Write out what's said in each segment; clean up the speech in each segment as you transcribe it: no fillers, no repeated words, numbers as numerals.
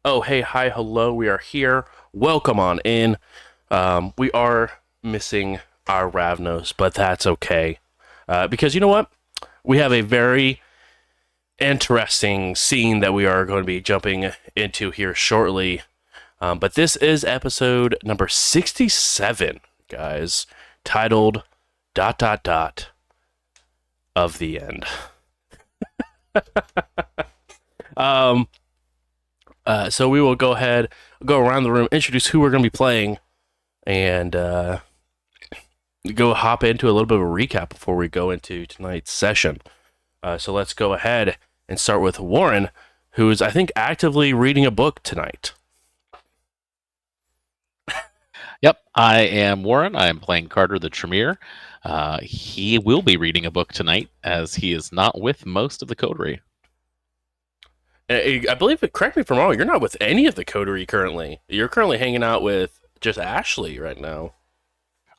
Oh, hey, hi, hello. We are here. Welcome on in. We are missing our Ravnos, but that's okay. Because you know what? We have a very interesting scene that we are going to be jumping into here shortly. But this is episode number 67, guys, titled dot dot dot of the end. Um, so we will go ahead, go around the room, introduce who we're going to be playing, and go hop into a little bit of a recap before we go into tonight's session. So let's go ahead and start with Warren, who is, I think, actively reading a book tonight. Yep, I am Warren. I am playing Carter the Tremere. He will be reading a book tonight, as he is not with most of the coterie. I believe, correct me if I'm wrong, you're not with any of the coterie currently. You're currently hanging out with just Ashley right now.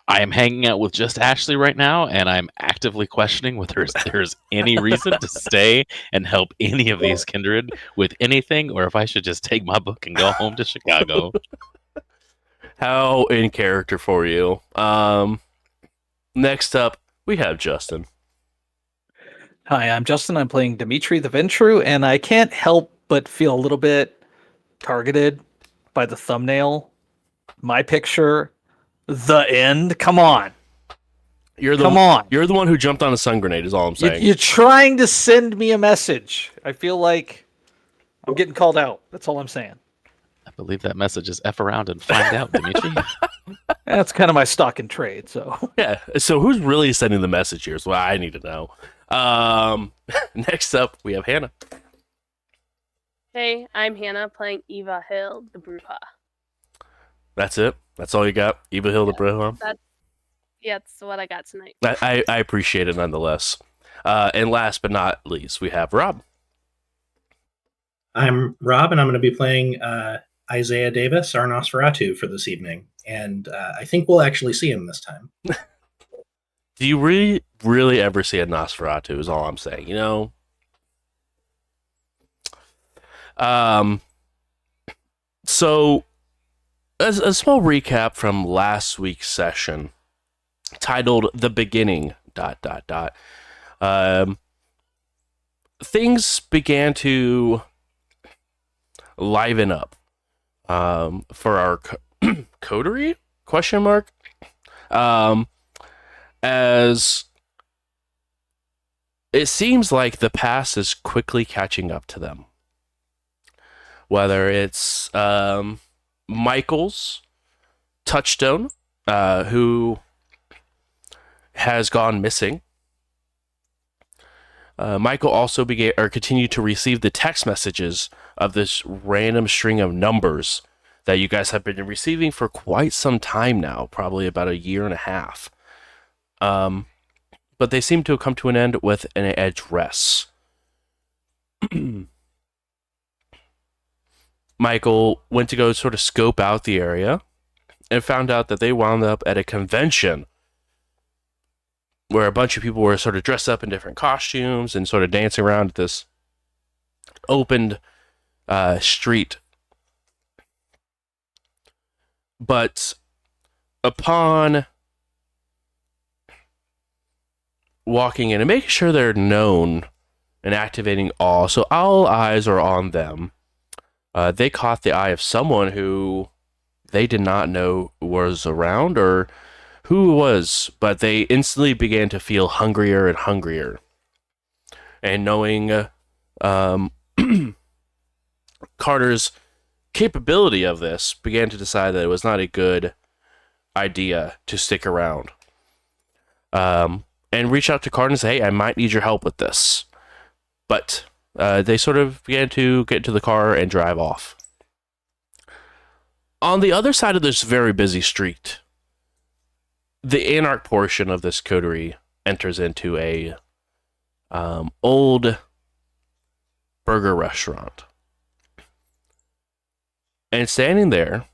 I am hanging out with just Ashley right now, and I'm actively questioning whether there's any reason to stay and help any of these kindred with anything, or if I should just take my book and go home to Chicago. How in character for you. Next up, we have Justin. Hi, I'm Justin. I'm playing Dimitri the Ventru, and I can't help but feel a little bit targeted by the thumbnail. My picture, the end. Come on. You're the Come on. you're the one who jumped on a sun grenade. Is all I'm saying. You're trying to send me a message. I feel like I'm getting called out. That's all I'm saying. I believe that message is F around and find out, Dimitri. That's kind of my stock and trade. So, Yeah. So who's really sending the message here is what I need to know. Next up, we have Hannah. Hey, I'm Hannah playing Eva Hill, the Bruja. That's it. That's all you got. Eva Hill the Bruja. That's what I got tonight. I appreciate it nonetheless. And last but not least, we have Rob. I'm Rob, and I'm going to be playing Isaiah Davis, our Nosferatu, for this evening. And I think we'll actually see him this time. Do you really, really ever see a Nosferatu? Is all I'm saying. You know. So, as a small recap from last week's session, titled "The Beginning." Dot dot dot. Things began to liven up for our coterie? Question mark. As it seems like the past is quickly catching up to them. Whether it's Michael's touchstone, who has gone missing. Michael also began or continued to receive the text messages of this random string of numbers that you guys have been receiving for quite some time now, probably about a year and a half. But they seem to have come to an end with an address. Michael went to go sort of scope out the area and found out that they wound up at a convention where a bunch of people were sort of dressed up in different costumes and sort of dancing around at this opened street. But upon walking in and making sure they're known and activating all, so all eyes are on them, they caught the eye of someone who they did not know was around or who it was, but they instantly began to feel hungrier and hungrier. And knowing Carter's capability of this, began to decide that it was not a good idea to stick around. And reach out to Carter and say, hey, I might need your help with this. But they sort of began to get into the car and drive off. On the other side of this very busy street, the anarch portion of this coterie enters into a old burger restaurant. And standing there,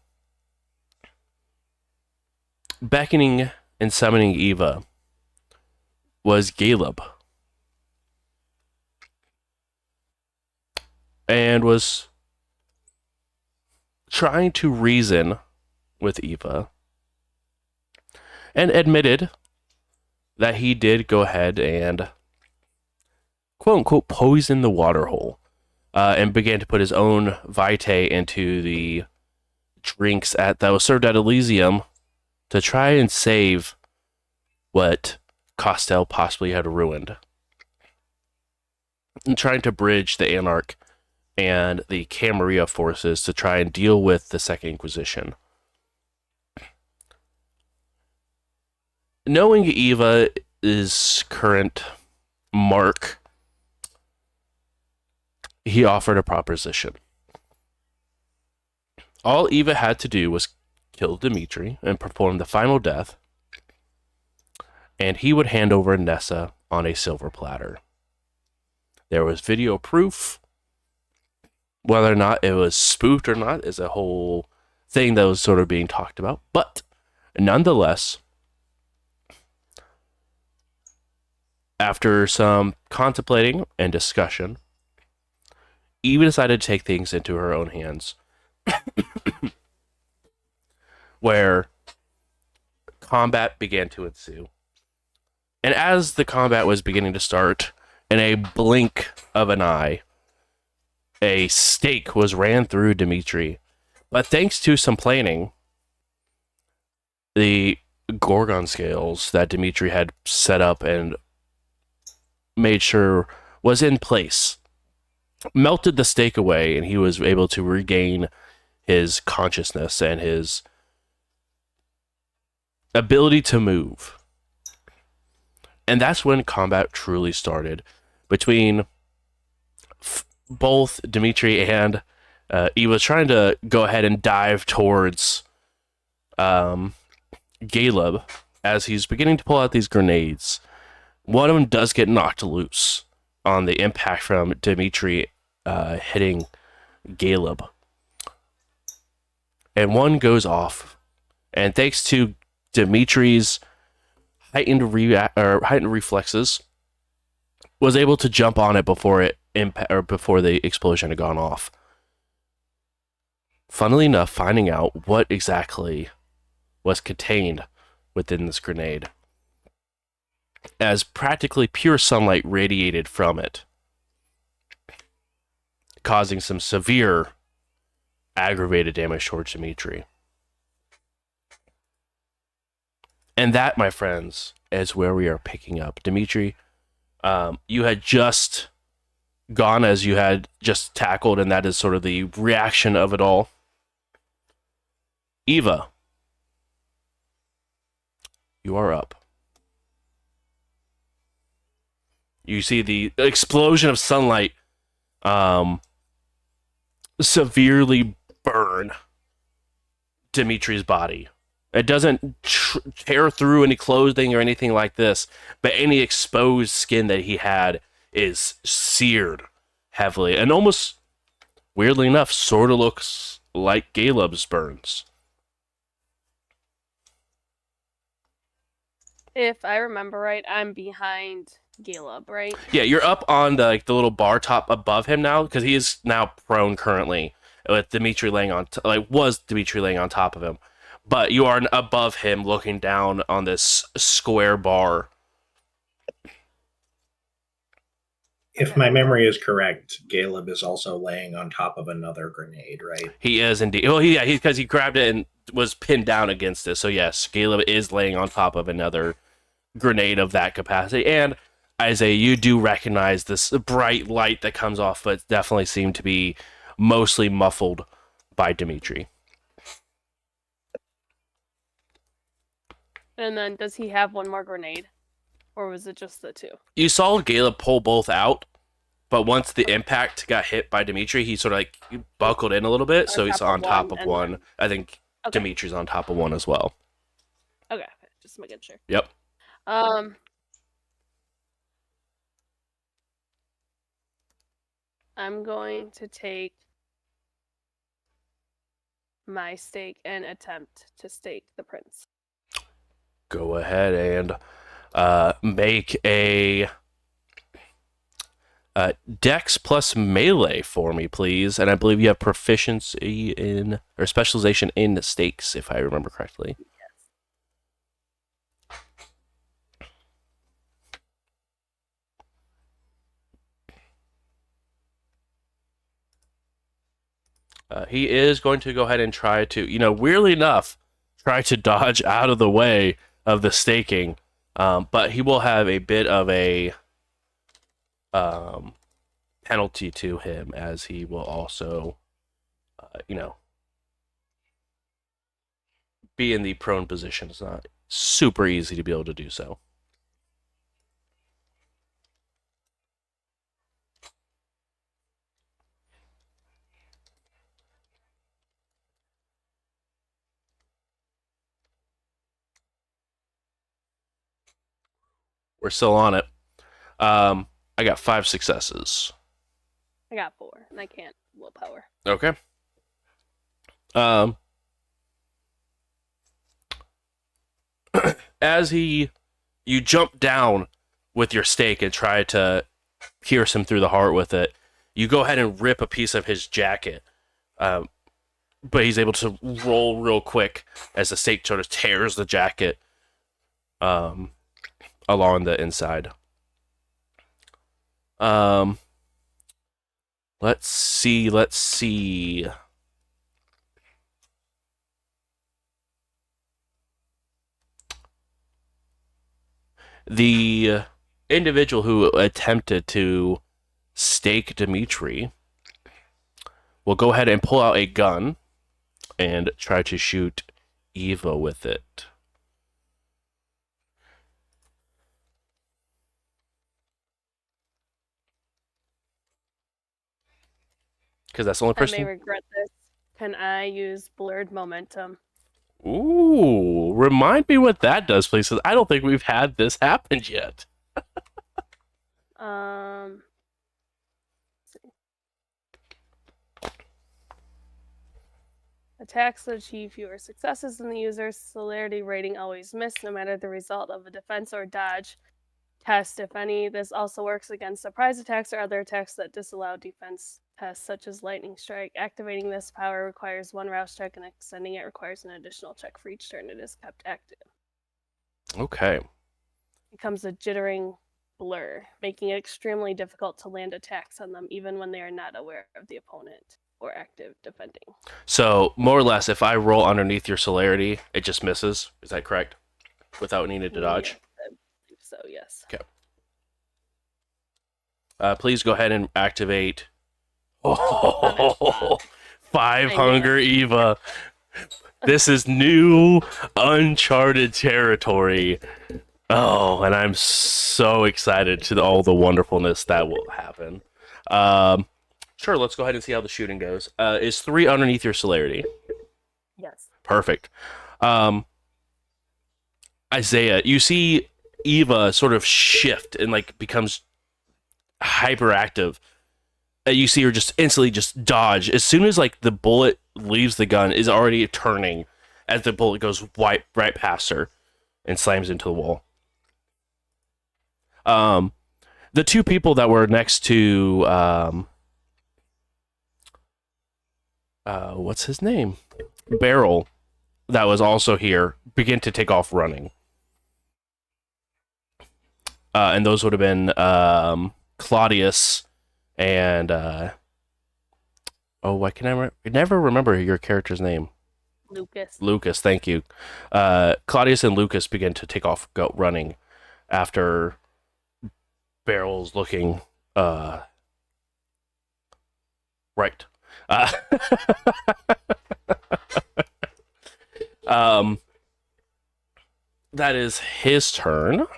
beckoning and summoning Eva, was Caleb. And was trying to reason with Eva and admitted that he did go ahead and quote unquote poison the water hole, and began to put his own vitae into the drinks that was served at Elysium to try and save what Costel possibly had ruined, and trying to bridge the Anarch and the Camarilla forces to try and deal with the Second Inquisition. Knowing Eva's current mark, he offered a proposition. All Eva had to do was kill Dimitri and perform the final death, and he would hand over Nessa on a silver platter. There was video proof. Whether or not it was spoofed or not is a whole thing that was sort of being talked about. But nonetheless, after some contemplating and discussion, Eva decided to take things into her own hands, where combat began to ensue. And as the combat was beginning to start, in a blink of an eye, a stake was ran through Dimitri. But thanks to some planning, the Gorgon scales that Dimitri had set up and made sure was in place melted the stake away, and he was able to regain his consciousness and his ability to move. And that's when combat truly started between both Dimitri and he was trying to go ahead and dive towards Caleb as he's beginning to pull out these grenades. One of them does get knocked loose on the impact from Dimitri hitting Caleb. And one goes off. And thanks to Dimitri's heightened reflexes, was able to jump on it before before the explosion had gone off. Funnily enough, finding out what exactly was contained within this grenade, as practically pure sunlight radiated from it, causing some severe aggravated damage towards Dimitri. And that, my friends, is where we are picking up. Dimitri, you had just gone as you had just tackled, and that is sort of the reaction of it all. Eva, you are up. You see the explosion of sunlight severely burn Dimitri's body. It doesn't tear through any clothing or anything like this, but any exposed skin that he had is seared heavily, and almost, weirdly enough, sort of looks like Caleb's burns. If I remember right, I'm behind Caleb, right? Yeah, you're up on the little bar top above him now, because he is now prone currently, with Dimitri laying on was Dimitri laying on top of him, but you are above him, looking down on this square bar. If my memory is correct, Caleb is also laying on top of another grenade, right? He is indeed. Well, because he grabbed it and was pinned down against it. So yes, Caleb is laying on top of another grenade of that capacity. And Isaiah, you do recognize this bright light that comes off, but definitely seemed to be mostly muffled by Dimitri. And then does he have one more grenade? Or was it just the two? You saw Caleb pull both out, but once the impact got hit by Dimitri, he sort of buckled in a little bit, so he's on top of one. Then... I think okay. Dimitri's on top of one as well. Okay, just making sure. Yep. I'm going to take my stake and attempt to stake the prince. Go ahead and make a Dex plus melee for me, please. And I believe you have proficiency in or specialization in stakes, if I remember correctly. He is going to go ahead and try to, weirdly enough, try to dodge out of the way of the staking. But he will have a bit of a penalty to him, as he will also, be in the prone position. It's not super easy to be able to do so. We're still on it. I got 5 successes. I got 4, and I can't willpower. Okay. As you jump down with your stake and try to pierce him through the heart with it, you go ahead and rip a piece of his jacket. But he's able to roll real quick as the stake sort of tears the jacket along the inside. Let's see. The individual who attempted to stake Dimitri will go ahead and pull out a gun and try to shoot Eva with it. Because that's the only I may person. regret this. Can I use blurred momentum? Ooh, remind me what that does, please, because I don't think we've had this happen yet. Let's see. Attacks that achieve fewer successes than the user's celerity rating always miss, no matter the result of a defense or dodge test, if any. This also works against surprise attacks or other attacks that disallow defense tests, such as lightning strike. Activating this power requires 1 rouse check, and extending it requires an additional check for each turn it is kept active. Okay. It becomes a jittering blur, making it extremely difficult to land attacks on them, even when they are not aware of the opponent or active defending. So, more or less, if I roll underneath your celerity, it just misses. Is that correct? Without needing to dodge? Yes, I believe so, yes. Okay. Please go ahead and activate. Oh, 5 hunger, Eva. This is new, uncharted territory. Oh, and I'm so excited to all the wonderfulness that will happen. Sure, let's go ahead and see how the shooting goes. Is 3 underneath your celerity? Yes. Perfect. Isaiah, you see Eva sort of shift and becomes hyperactive. You see her just instantly just dodge. As soon as the bullet leaves the gun, is already turning as the bullet goes right past her and slams into the wall. The 2 people that were next to what's his name? Beryl, that was also here, begin to take off running. And those would have been Claudius and why can I never remember your character's name? Lucas, thank you. Claudius and Lucas begin to take off, go running after Beryl's looking right. That is his turn.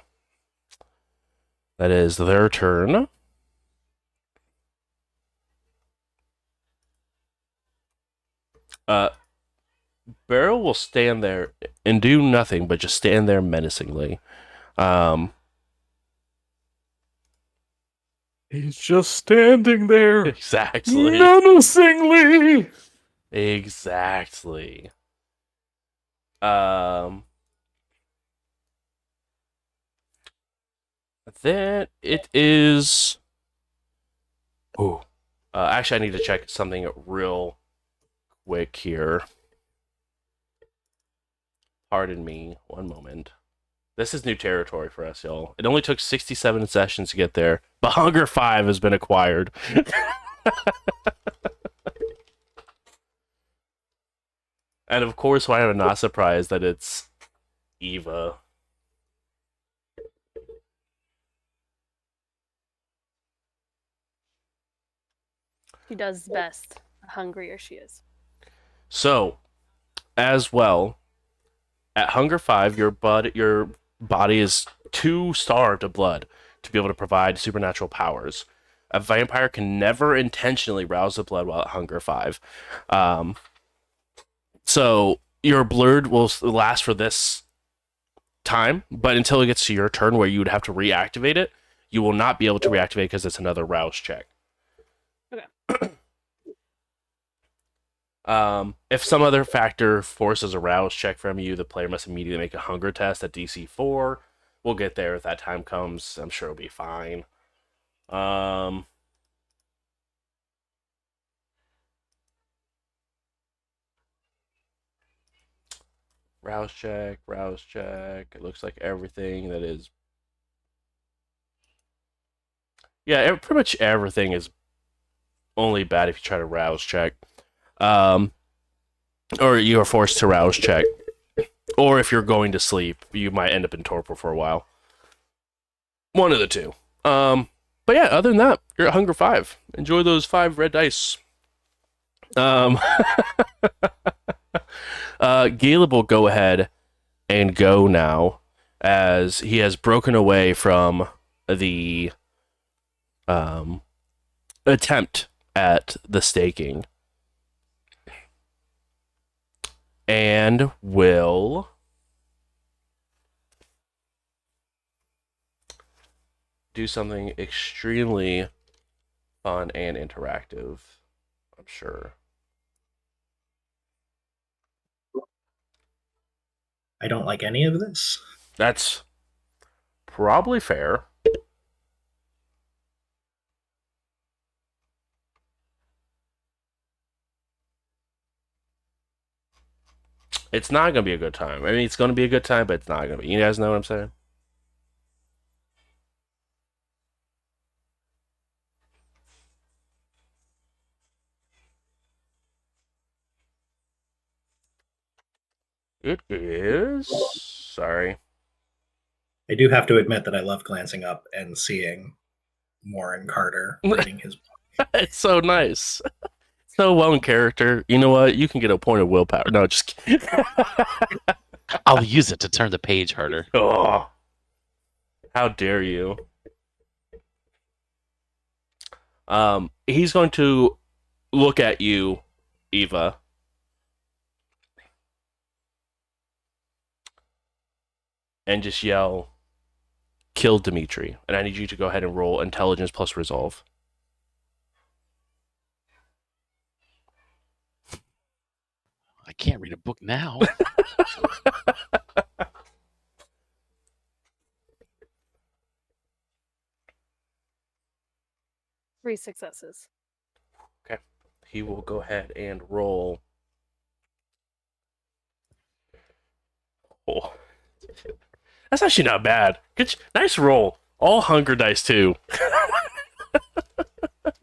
That is their turn. Beryl will stand there and do nothing but just stand there menacingly. He's just standing there Exactly. menacingly. Exactly. Then it is Ooh. Actually, I need to check something real quick here. Pardon me. One moment. This is new territory for us, y'all. It only took 67 sessions to get there, but Hunger 5 has been acquired. And of course, why am I not surprised that it's Eva? She does best the hungrier she is. So, as well, at Hunger 5, your body is too starved of blood to be able to provide supernatural powers. A vampire can never intentionally rouse the blood while at Hunger 5. So your blood will last for this time, but until it gets to your turn where you would have to reactivate it, you will not be able to reactivate because it's another rouse check. Okay. If some other factor forces a rouse check from you, the player must immediately make a hunger test at DC 4. We'll get there if that time comes. I'm sure it'll be fine. Rouse check, rouse check. It looks like everything that is... Yeah, pretty much everything is only bad if you try to rouse check. Or you are forced to rouse check. Or if you're going to sleep, you might end up in torpor for a while. One of the two. But yeah, other than that, you're at Hunger 5. Enjoy those 5 red dice. Caleb will go ahead and go now, as he has broken away from the attempt at the staking. And will do something extremely fun and interactive, I'm sure. I don't like any of this. That's probably fair. It's not going to be a good time. I mean, it's going to be a good time, but it's not going to be. You guys know what I'm saying? It is. Sorry. I do have to admit that I love glancing up and seeing Warren Carter reading his book. It's so nice. So well in character. You know what? You can get a point of willpower. No, just kidding. I'll use it to turn the page harder. Oh, how dare you? He's going to look at you, Eva, and just yell, "Kill Dimitri!" And I need you to go ahead and roll intelligence plus resolve. I can't read a book now. 3 successes. Okay. He will go ahead and roll. Oh. That's actually not bad. Nice roll. All hunger dice, too.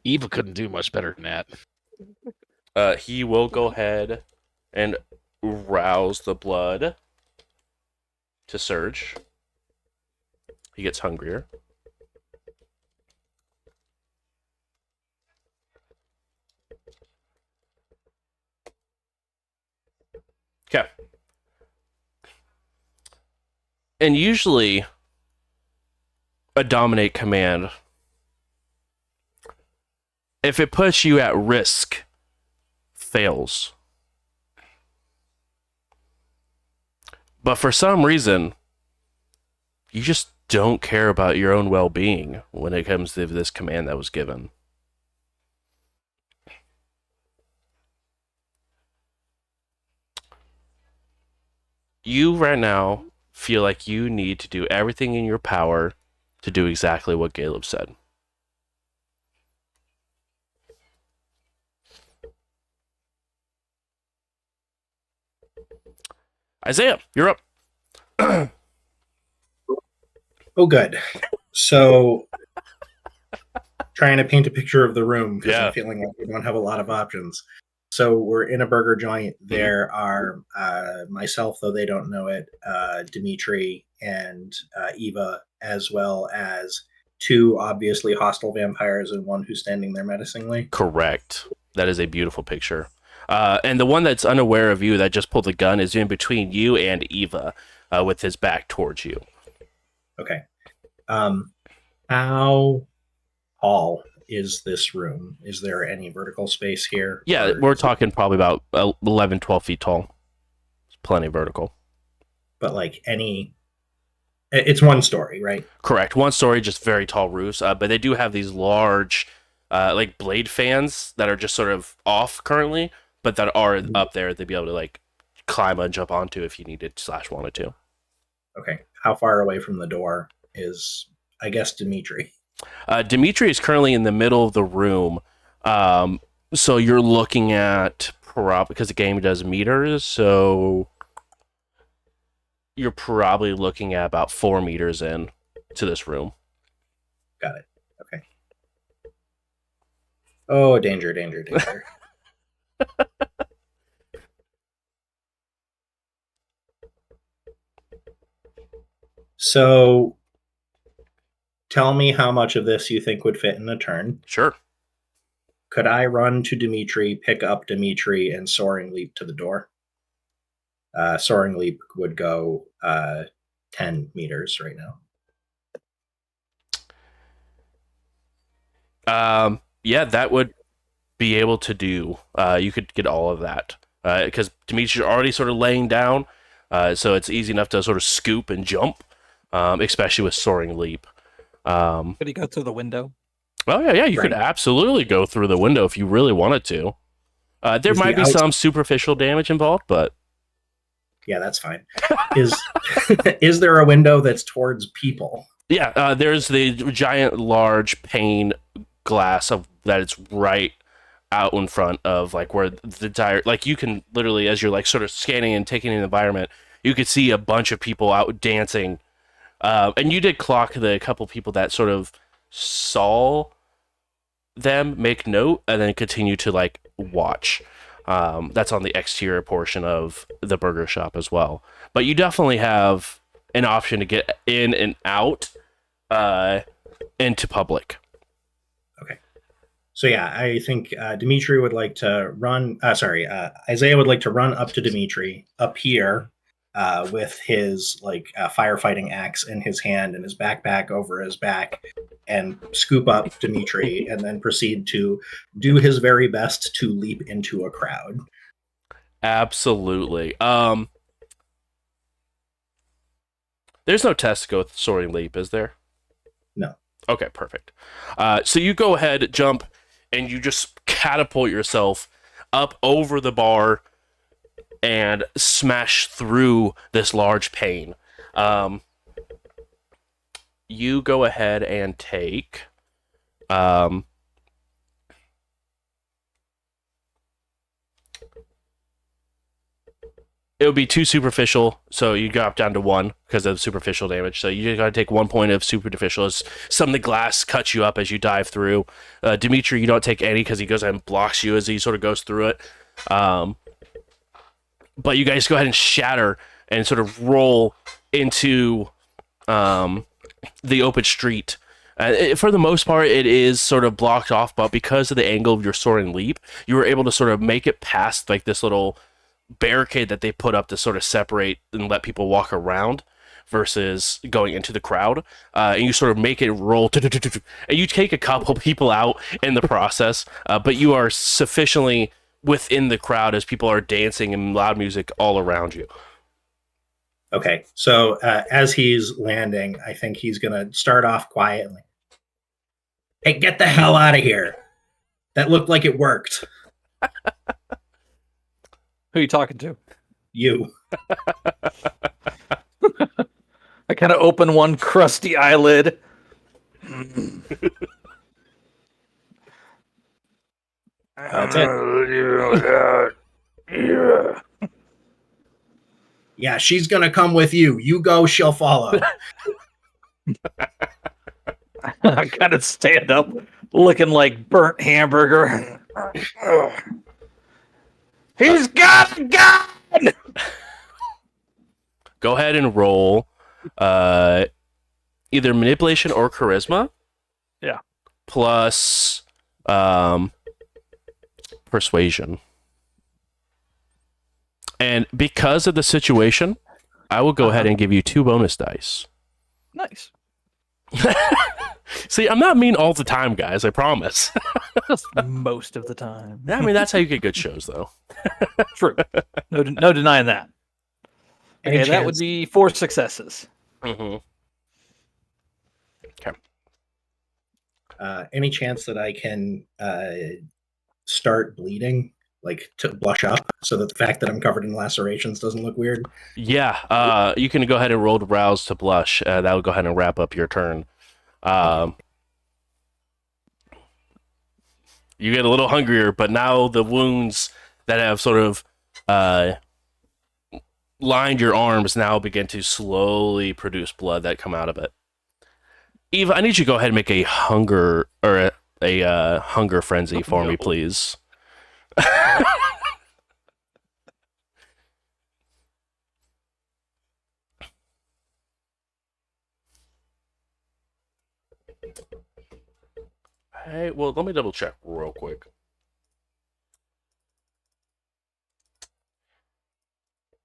Eva couldn't do much better than that. He will go ahead and rouse the blood to surge. He gets hungrier. Okay. And usually, a dominate command, if it puts you at risk, fails. But for some reason, you just don't care about your own well-being when it comes to this command that was given. You right now feel like you need to do everything in your power to do exactly what Caleb said. Isaiah, you're up. Oh, good. So, trying to paint a picture of the room because Yeah. I'm feeling like we don't have a lot of options. So, we're in a burger joint. There are myself, though they don't know it, Dimitri and Eva, as well as two obviously hostile vampires and one who's standing there menacingly. Correct. That is a beautiful picture. And the one that's unaware of you that just pulled the gun is in between you and Eva, with his back towards you. Okay. How tall is this room? Is there any vertical space here? Yeah, or we're is it- talking probably about 11, 12 feet tall. Plenty vertical. but like any, it's one story, right? Correct. One story, just very tall roofs. But they do have these large, like blade fans that are just sort of off currently, but that are up there. They'd be able to like climb and jump onto if you needed / wanted to. Okay. How far away from the door is, I guess, Dimitri? Dimitri is currently in the middle of the room. So you're looking at because the game does meters, so you're probably looking at about 4 meters in to this room. Got it. Okay. Oh, danger, danger, danger. So, tell me how much of this you think would fit in a turn. Sure. Could I run to Dimitri, pick up Dimitri, and soaring leap to the door? Soaring leap would go 10 meters right now. Yeah, that would be able to do. You could get all of that because Dimitri's already sort of laying down, so it's easy enough to sort of scoop and jump, especially with soaring leap. Could he go through the window? Oh yeah, you could Right. absolutely go through the window if you really wanted to. There Is might the be some superficial damage involved, but Yeah, that's fine. Is is there a window that's towards people? yeah, there's the giant, large pane glass of that. It's right out in front of like where the entire like you can literally as you're like sort of scanning and taking in the environment, you could see a bunch of people out dancing. And you did clock the couple people that sort of saw them make note and then continue to like watch. That's on the exterior portion of the burger shop as well. But you definitely have an option to get in and out into public. So yeah, I think Dimitri would like to run. Isaiah would like to run up to Dimitri up here with his firefighting axe in his hand and his backpack over his back, and scoop up Dimitri, and then proceed to do his very best to leap into a crowd. Absolutely. There's no test to go with soaring leap, is there? No. Okay, perfect. So you go ahead, jump, and you just catapult yourself up over the bar and smash through this large pane. You go ahead and take. It would be 2 superficial, so you drop down to 1 because of superficial damage. So you got to take 1 point of superficial as some of the glass cuts you up as you dive through. Dimitri, you don't take any because he goes ahead and blocks you as he sort of goes through it. But you guys go ahead and shatter and sort of roll into the open street. For the most part, it is sort of blocked off, but because of the angle of your soaring leap, you were able to sort of make it past like this little barricade that they put up to sort of separate and let people walk around versus going into the crowd. And you sort of make it roll, and you take a couple people out in the process, but you are sufficiently within the crowd as people are dancing and loud music all around you. Okay, so as he's landing, I think he's going to start off quietly. Hey, get the hell out of here. That looked like it worked. Who are you talking to? You. I kind of open one crusty eyelid. That's it. Yeah, she's gonna come with you. You go, she'll follow. I kind of stand up, looking like burnt hamburger. He's got a gun! Go ahead and roll either manipulation or charisma. Yeah. Plus persuasion. And because of the situation, I will go ahead and give you 2 bonus dice. Nice. See, I'm not mean all the time, guys. I promise. Just most of the time. I mean, that's how you get good shows, though. True. No denying that. Any Okay, that would chance- be 4 successes. Mm-hmm. Any chance that I can start bleeding, like to blush up, so that the fact that I'm covered in lacerations doesn't look weird? Yeah, you can go ahead and roll to rouse to blush. That will go ahead and wrap up your turn. You get a little hungrier, but now the wounds that have sort of lined your arms now begin to slowly produce blood that come out of it. Eva, I need you to go ahead and make a hunger or a hunger frenzy for me, please. Hey, well, let me double check real quick.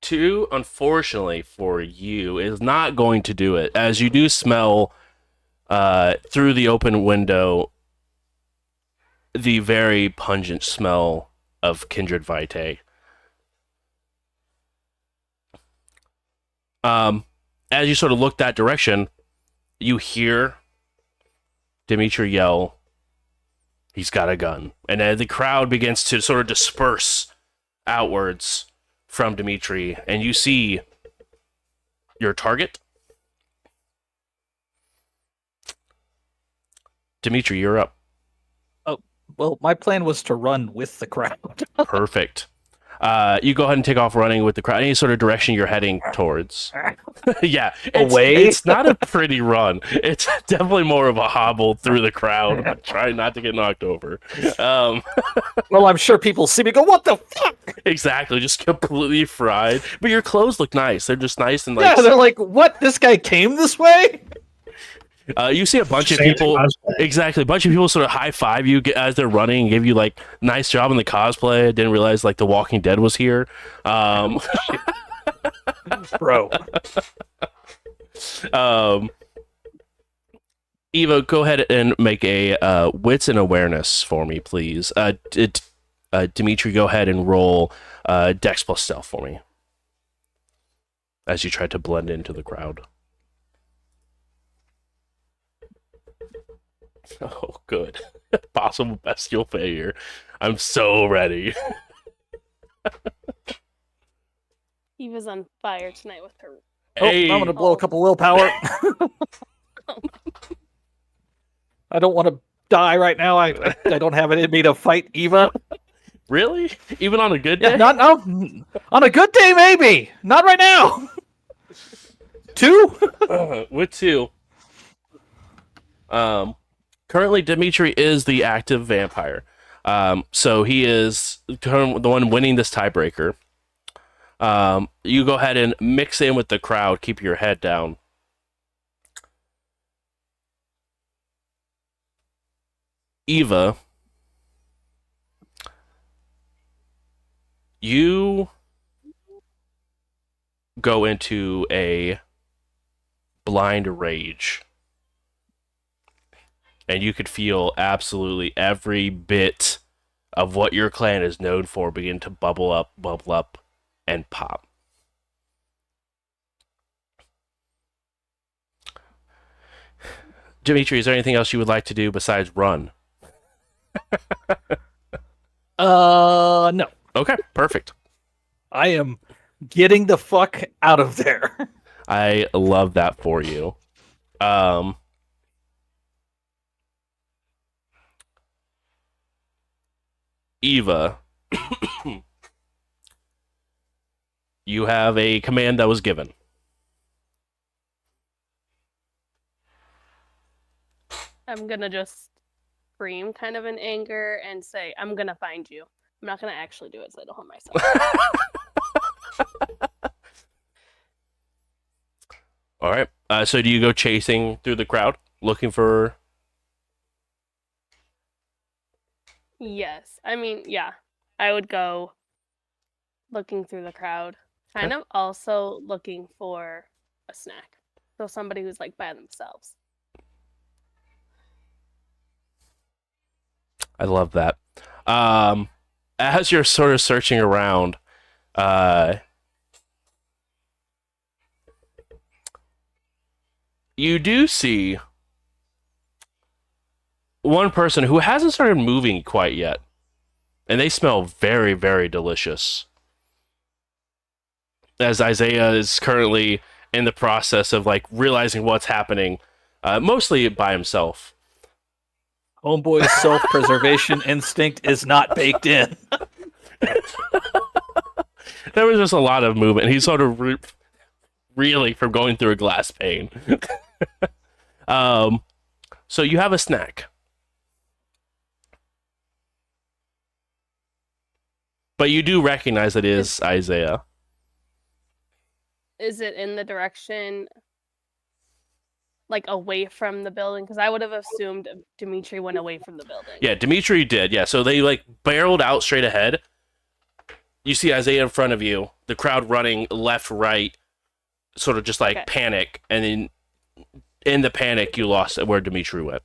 2, unfortunately for you, is not going to do it, as you do smell through the open window the very pungent smell of kindred vitae. As you sort of look that direction, you hear Dimitri yell, "He's got a gun." And the crowd begins to sort of disperse outwards from Dimitri, and you see your target. Dimitri, you're up. Well, my plan was to run with the crowd. Perfect. You go ahead and take off running with the crowd. Any sort of direction you're heading towards. Yeah. Away? It's not a pretty run. It's definitely more of a hobble through the crowd, trying not to get knocked over. Well, I'm sure people see me go, what the fuck? Exactly. Just completely fried. But your clothes look nice. They're just nice and like... Yeah, they're like, what? This guy came this way? you see a bunch of Same people... cosplay. Exactly. A bunch of people sort of high-five you as they're running and give you, like, nice job in the cosplay. I didn't realize, like, The Walking Dead was here. Bro. Eva, go ahead and make a wits and awareness for me, please. Dimitri, go ahead and roll Dex plus stealth for me as you try to blend into the crowd. Oh, good. Possible bestial failure. I'm so ready. Eva's on fire tonight with her. Hey, Oh, I'm gonna blow a couple willpower. I don't want to die right now. I don't have it in me to fight Eva. really? Even on a good day? Yeah, not on a good day, maybe. Not right now. 2? With 2. Currently, Dimitri is the active vampire. So he is the one winning this tiebreaker. You go ahead and mix in with the crowd. Keep your head down. Eva, you go into a blind rage. And you could feel absolutely every bit of what your clan is known for begin to bubble up, and pop. Dimitri, is there anything else you would like to do besides run? No. Okay, perfect. I am getting the fuck out of there. I love that for you. Eva, you have a command that was given. I'm gonna just scream kind of in anger and say, I'm gonna find you. I'm not gonna actually do it so I don't harm myself. All right. So do you go chasing through the crowd looking for? Yes. I mean, yeah. I would go looking through the crowd. Kind of also looking for a snack. So somebody who's like by themselves. I love that. As you're sort of searching around, you do see one person who hasn't started moving quite yet, and they smell very, very delicious. As Isaiah is currently in the process of like realizing what's happening, mostly by himself. Homeboy's self-preservation instinct is not baked in. There was just a lot of movement. He's sort of reeling from going through a glass pane. So you have a snack. But you do recognize it is Isaiah. Is it in the direction like away from the building? Because I would have assumed Dimitri went away from the building. Yeah, Dimitri did. Yeah, so they like barreled out straight ahead. You see Isaiah in front of you, the crowd running left, right, sort of just like panic, and then in the panic, you lost where Dimitri went.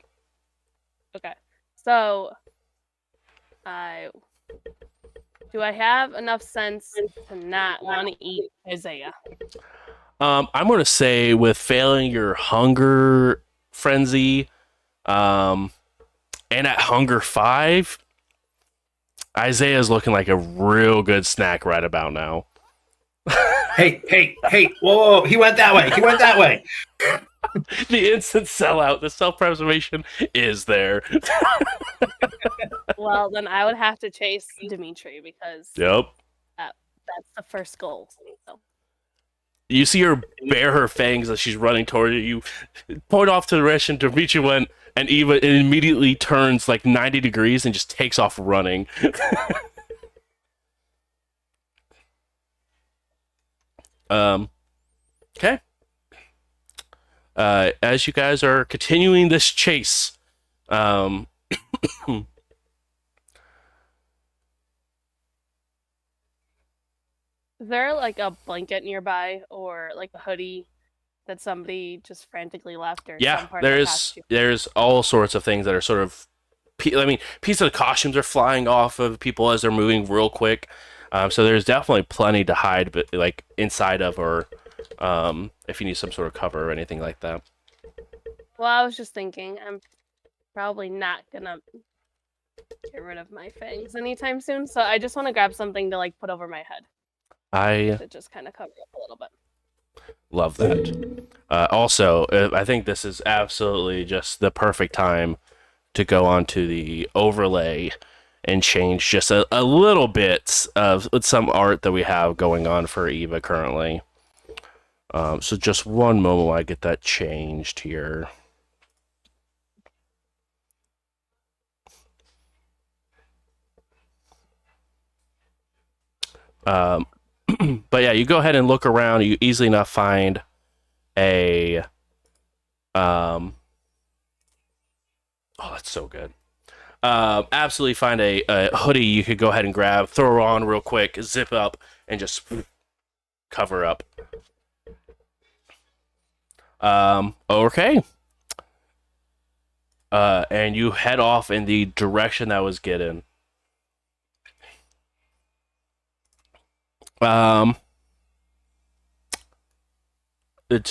Okay, so do I have enough sense to not want to eat Isaiah? I'm going to say with failing your hunger frenzy, and at hunger 5, Isaiah's looking like a real good snack right about now. Hey, whoa, he went that way. The instant sellout, the self-preservation is there. Well, then I would have to chase Dimitri because Yep. that's the first goal. So. You see her bare her fangs as she's running toward you. You point off to the direction Dimitri went, and Eva immediately turns like 90 degrees and just takes off running. Okay. As you guys are continuing this chase, Is there like a blanket nearby or like a hoodie that somebody just frantically left or yeah, some part of the there's costume? there's all sorts of things that are sort of, I mean, pieces of costumes are flying off of people as they're moving real quick. So there's definitely plenty to hide, but like inside of, or if you need some sort of cover or anything like that. Well, I was just thinking I'm probably not gonna get rid of my fangs anytime soon, so I just want to grab something to like put over my head I to just kind of cover up a little bit. love that. Also, I think this is absolutely just the perfect time to go onto the overlay and change just a little bit of some art that we have going on for Eva currently. So just one moment while I get that changed here. But yeah, you go ahead and look around. You easily enough find a oh, that's so good. Absolutely find a hoodie you could go ahead and grab, throw on real quick, zip up, and just cover up. Okay. And you head off in the direction that was given.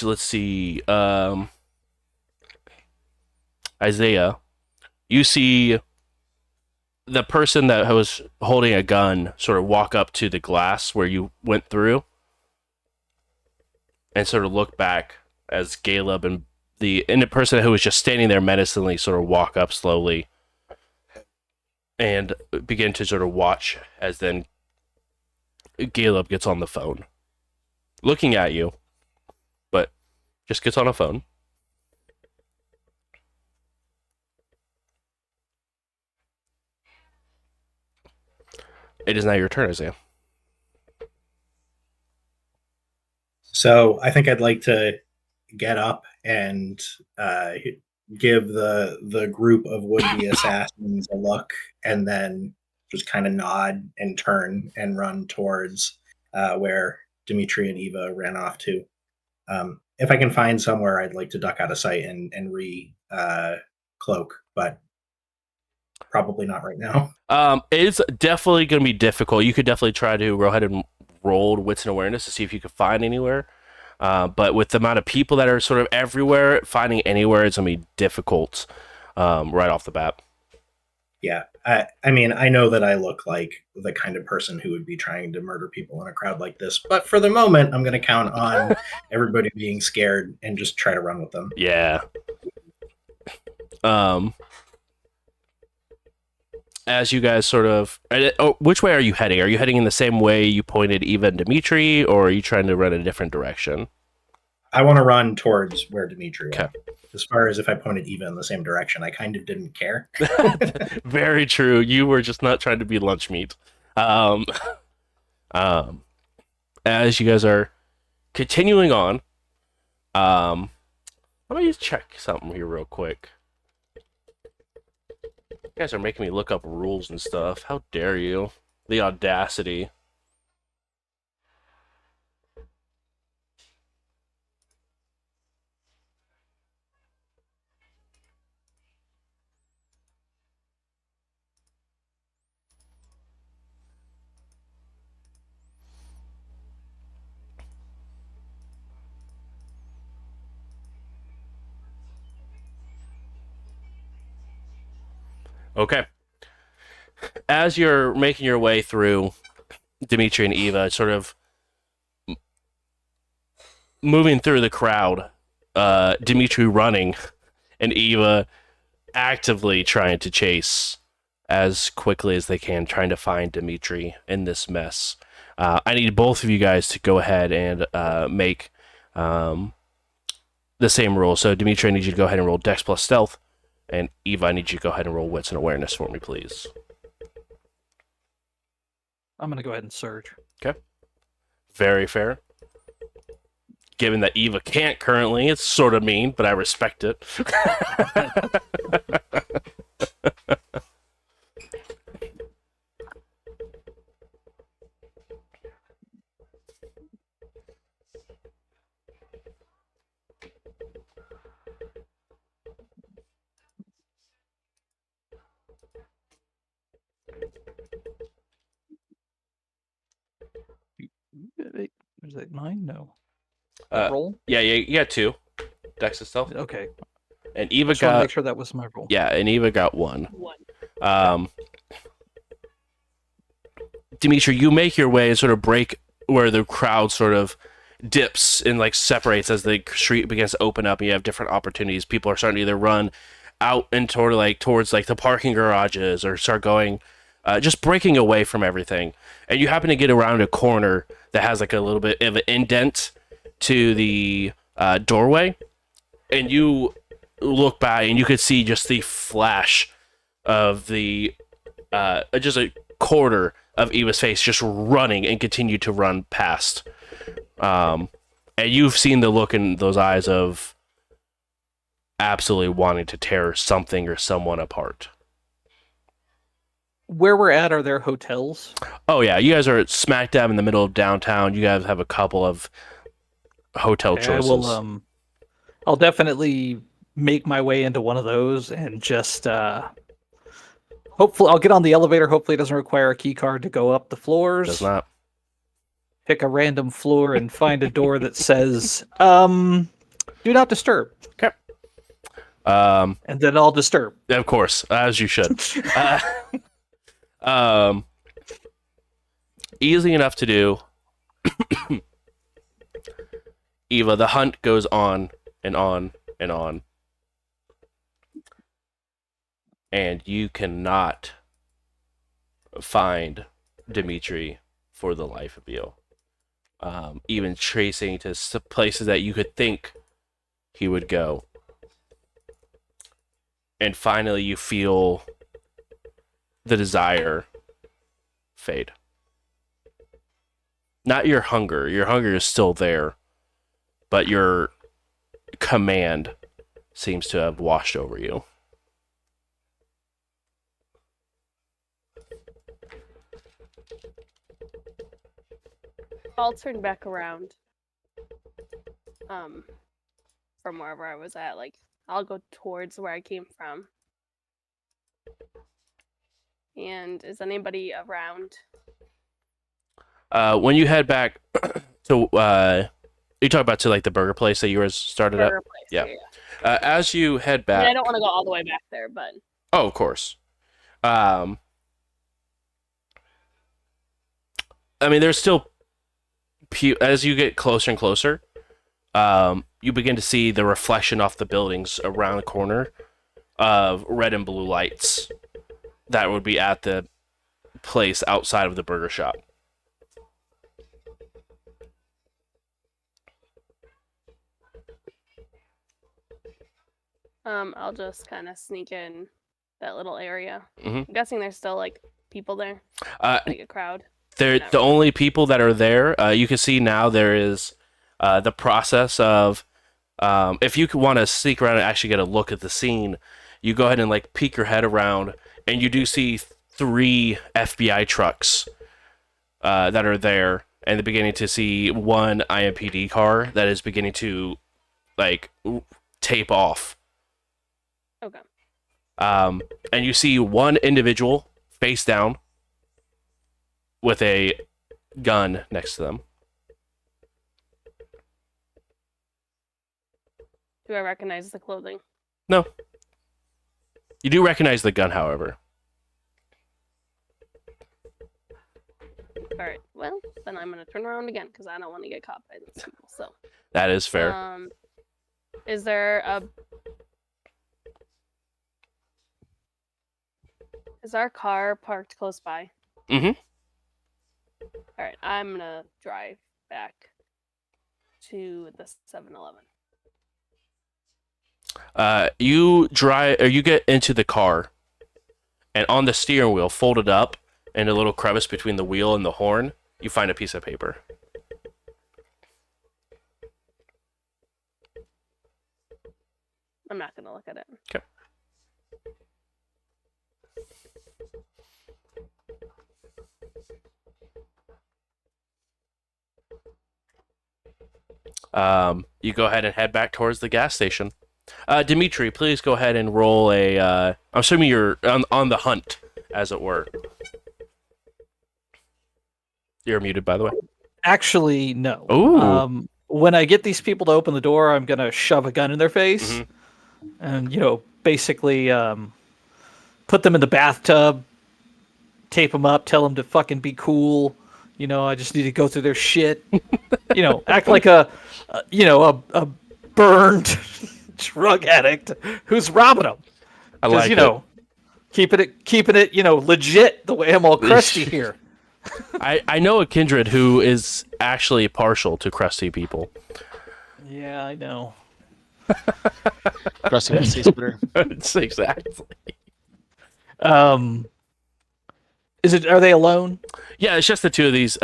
Let's see. Isaiah, you see the person that was holding a gun sort of walk up to the glass where you went through and sort of look back as Caleb and the person who was just standing there menacingly sort of walk up slowly and begin to sort of watch as then Caleb gets on the phone. looking at you, but just gets on a phone. It is now your turn, Isaiah. So I think I'd like to get up and uh, give the group of would-be assassins a look, and then just kind of nod and turn and run towards where Dimitri and Eva ran off to. If I can find somewhere, I'd like to duck out of sight and cloak, but probably not right now. It's definitely going to be difficult. You could definitely try to go ahead and roll wits and awareness to see if you could find anywhere. But with the amount of people that are sort of everywhere, finding anywhere is going to be difficult right off the bat. Yeah, I mean, I know that I look like the kind of person who would be trying to murder people in a crowd like this, but for the moment, I'm going to count on everybody being scared and just try to run with them. Yeah. As you guys sort of, which way are you heading? Are you heading in the same way you pointed Eva and Dimitri, or are you trying to run in a different direction? I want to run towards where Dimitri went. Okay. As far as if I pointed Eva in the same direction, I kind of didn't care. Very true. You were just not trying to be lunch meat. Um, as you guys are continuing on, let me just check something here real quick. You guys are making me look up rules and stuff. How dare you? The audacity. Okay. As you're making your way through Dimitri and Eva, sort of moving through the crowd, Dimitri running and Eva actively trying to chase as quickly as they can, trying to find Dimitri in this mess. I need both of you guys to go ahead and make the same rule. So, Dimitri, I need you to go ahead and roll Dex plus Stealth, and Eva, I need you to go ahead and roll Wits and Awareness for me, please. I'm going to go ahead and surge. Okay. Very fair. Given that Eva can't currently, it's sort of mean, but I respect it. Was that 9? No. Uh, Roll? Yeah, you got 2. Dex and Stealth. Okay. And Eva Just want to got... make sure that was my roll. Yeah, and Eva got 1. Dimitri, you make your way and sort of break where the crowd sort of dips and like separates as the street begins to open up and you have different opportunities. People are starting to either run out and towards the parking garages or start going just breaking away from everything. And you happen to get around a corner that has like a little bit of an indent to the doorway, and you look by and you could see just the flash of the just a quarter of Eva's face just running and continue to run past. And you've seen the look in those eyes of absolutely wanting to tear something or someone apart. Where we're at, are there hotels? Oh yeah, you guys are smack dab in the middle of downtown. You guys have a couple of hotel choices. I'll definitely make my way into one of those and just hopefully I'll get on the elevator. Hopefully it doesn't require a key card to go up the floors. Does not. Pick a random floor and find a door that says do not disturb. Okay. And then I'll disturb. Of course, as you should. Easy enough to do. Eva, the hunt goes on and on and on. And you cannot find Dimitri for the life of you. even tracing to places that you could think he would go. And finally, you feel the desire fade. Not your hunger. Your hunger is still there, but your command seems to have washed over you. I'll turn back around. From wherever I was at, like I'll go towards where I came from. And is anybody around? When you head back to, you talk about to like the burger place that you were started at. Burger place. Yeah. Yeah. As you head I back, mean, I don't want to go all the way back there, but oh, of course. I mean, there's still as you get closer and closer, you begin to see the reflection off the buildings around the corner of red and blue lights that would be at the place outside of the burger shop. I'll just kind of sneak in that little area. Mhm. I'm guessing there's still like people there, like a crowd. They're Not the really. only people that are there. You can see now there is the process of if you want to sneak around and actually get a look at the scene, you go ahead and like peek your head around, and you do see 3 FBI trucks that are there, and the beginning to see one IMPD car that is beginning to like tape off. Okay. And you see one individual face down with a gun next to them. Do I recognize the clothing? No. You do recognize the gun, however. All right. Well, then I'm gonna turn around again because I don't want to get caught by these people. So, That is fair. Is there a? Is our car parked close by? Mhm. All right. I'm gonna drive back to the 7-Eleven. You drive, or you get into the car, and on the steering wheel, folded up in a little crevice between the wheel and the horn, you find a piece of paper. I'm not gonna look at it. Okay. You go ahead and head back towards the gas station. Dimitri, please go ahead and roll a. I'm assuming you're on the hunt, as it were. You're muted, by the way. Actually, no. Ooh. When I get these people to open the door, I'm gonna shove a gun in their face, Mhm. and basically put them in the bathtub, tape them up, tell them to fucking be cool. I just need to go through their shit. Act like a burned drug addict who's robbing them. I like it. Keeping it legit the way I'm all crusty here. I know a kindred who is actually partial to crusty people. Yeah, I know. Crusty one tastes better. It's exactly. Are they alone? Yeah, it's just the two of these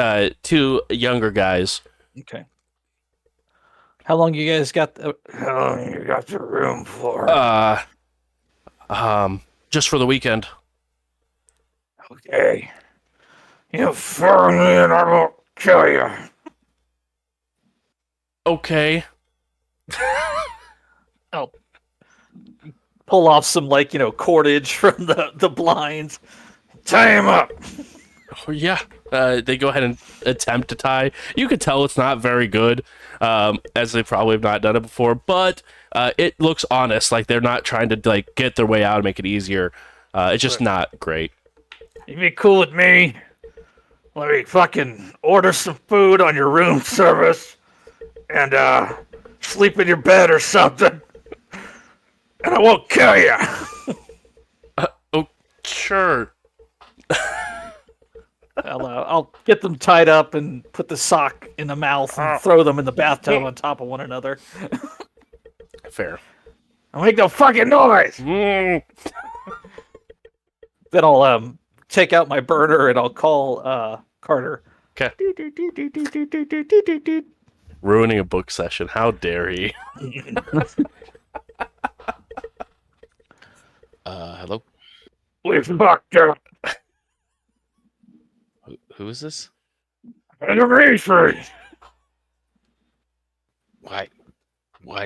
two younger guys. Okay. How long you guys got? How long you got the room for? Just for the weekend. Okay. Follow me and I won't kill you. Okay. I'll pull off some cordage from the blinds. Tie him up. Oh, yeah. They go ahead and attempt to tie. You could tell it's not very good, as they probably have not done it before, but it looks honest. Like they're not trying to get their way out and make it easier. It's just not great. You be cool with me? Let me fucking order some food on your room service and sleep in your bed or something. And I won't kill you. Oh, sure. I'll Get them tied up and put the sock in the mouth and throw them in the bathtub on top of one another. Fair. I'll make no fucking noise. Mm. Then I'll take out my burner and I'll call Carter. 'Kay. Ruining a book session. How dare he? Hello? We fucked up. Who is this? Dimitri. Why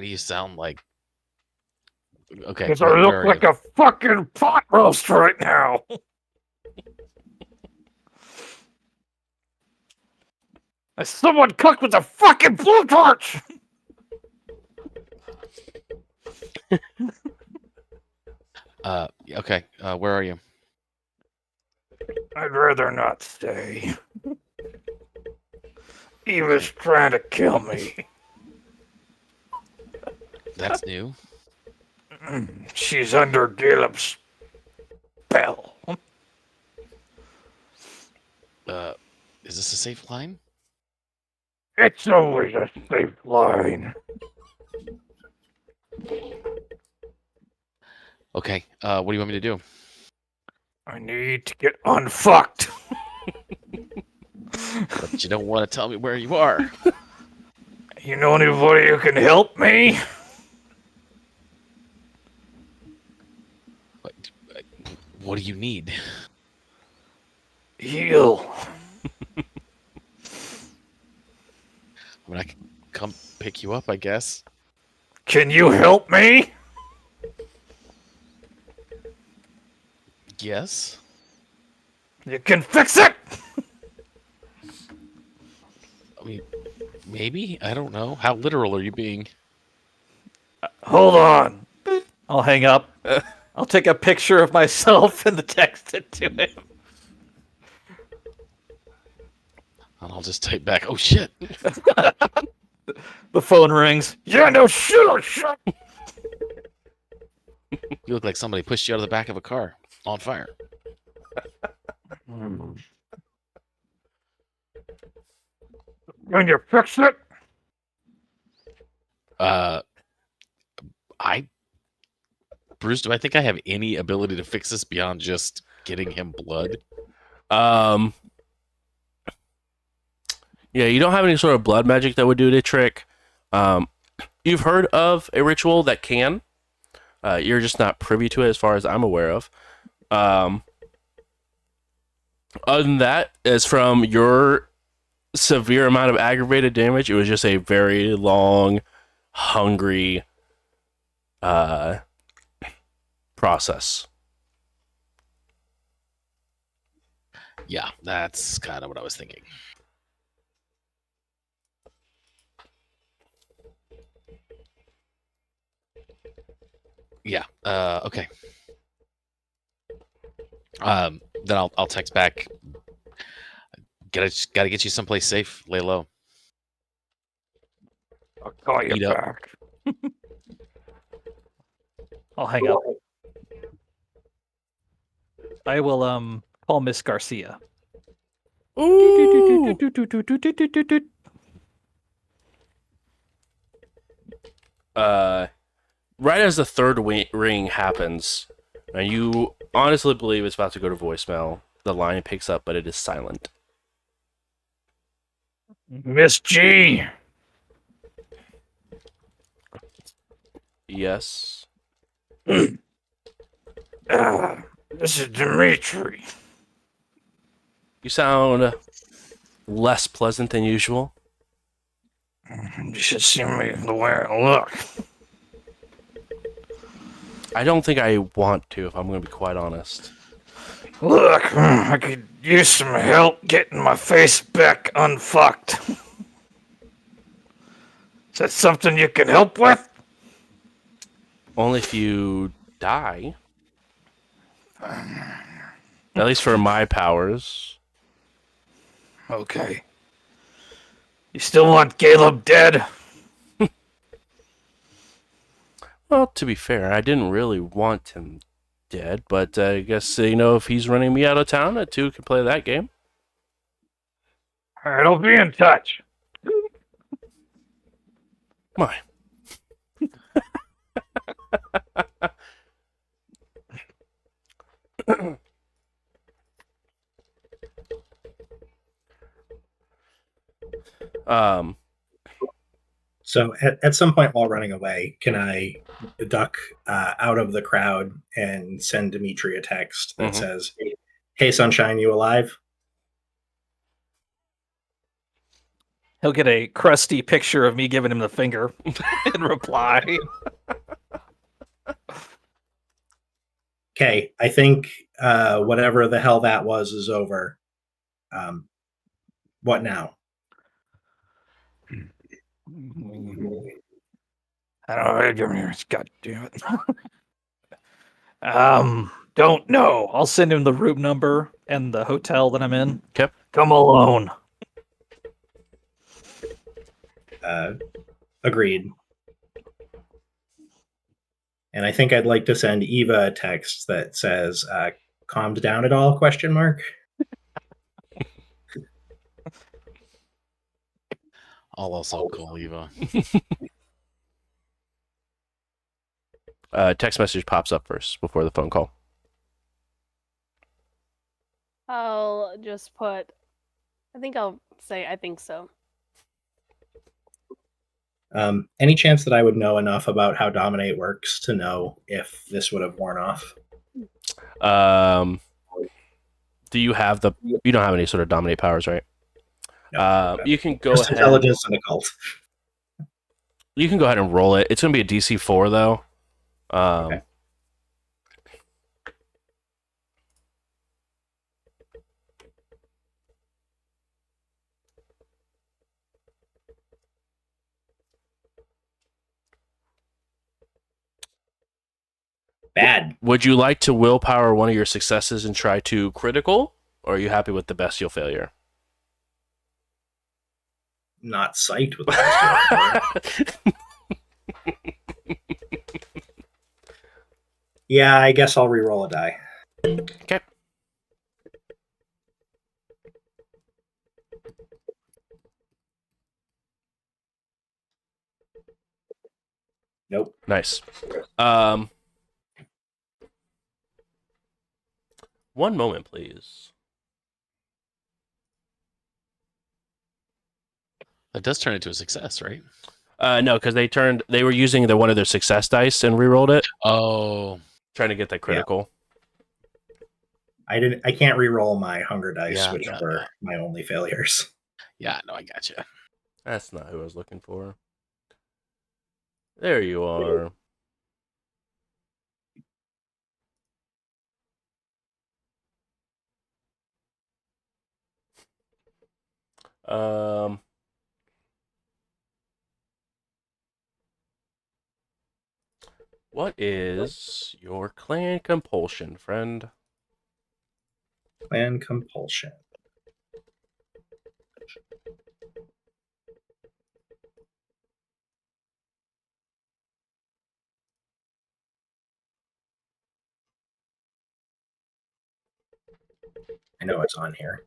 do you sound like... Okay, Because I where look are like you? a fucking pot roast right now. Someone cooked with a fucking blowtorch. Okay, where are you? I'd rather not stay. Eva's trying to kill me. That's new. She's under Caleb's spell. Is this a safe line? It's always a safe line. Okay, what do you want me to do? I need to get unfucked. But you don't want to tell me where you are. You know anybody who can help me? What do you need? Heal. I mean, I can come pick you up, I guess. Can you help me? Yes. You can fix it. I mean, maybe? I don't know. How literal are you being? Hold on. I'll hang up. I'll take a picture of myself and text it to him. And I'll just type back, oh shit. The phone rings. Yeah, no shit. You look like somebody pushed you out of the back of a car on fire. Can you fix it? Bruce, do I think I have any ability to fix this beyond just getting him blood? Yeah, you don't have any sort of blood magic that would do the trick. You've heard of a ritual that can. You're just not privy to it as far as I'm aware of. Other than that, as from your severe amount of aggravated damage, it was just a very long, hungry process. Yeah, that's kind of what I was thinking. Yeah. Okay. Then I'll text back. Gotta get you someplace safe. Lay low. I'll call you Eat up. back. I'll hang up. I will call Miss Garcia. Ooh. Right as the third ring happens, and you honestly believe it's about to go to voicemail, the line picks up, but it is silent. Miss G. Yes. This is Dimitri. You sound less pleasant than usual. You should see me the way I look. I don't think I want to, if I'm going to be quite honest. Look, I could use some help getting my face back unfucked. Is that something you can help with? Only if you die. At least for my powers. Okay. You still want Caleb dead? Well, to be fair, I didn't really want him dead, but I guess, if he's running me out of town, I too can play that game. All right, I'll be in touch. My. um, So at some point while running away, can I duck out of the crowd and send Dimitri a text that Mhm. says, "Hey, sunshine, you alive?" He'll get a crusty picture of me giving him the finger in reply. Okay, I think whatever the hell that was is over. What now? I don't know. God damn it. Don't know. I'll send him the room number and the hotel that I'm in. Okay. Come alone. Agreed. And I think I'd like to send Eva a text that says, "Calmed down at all?" Question mark. I'll also call Eva. Text message pops up first before the phone call. I'll just put. I think I'll say I think so. Any chance that I would know enough about how Dominate works to know if this would have worn off? Do you have the? You don't have any sort of dominate powers, right? No. You can go Just ahead. intelligence and occult. You can go ahead and roll it. It's going to be a DC 4 though. Okay. Bad. Would you like to willpower one of your successes and try to critical, or are you happy with the bestial failure? Not psyched with the Yeah, I guess I'll re-roll a die. Okay. Nope. Nice. One moment, please. That does turn into a success, right? No, because they were using one of their success dice and re-rolled it, Oh, trying to get that critical. I can't re-roll my hunger dice, Yeah, which were my only failures. yeah. No, I gotcha. That's not who I was looking for. There you are. What is your clan compulsion, friend? Clan compulsion. I know it's on here.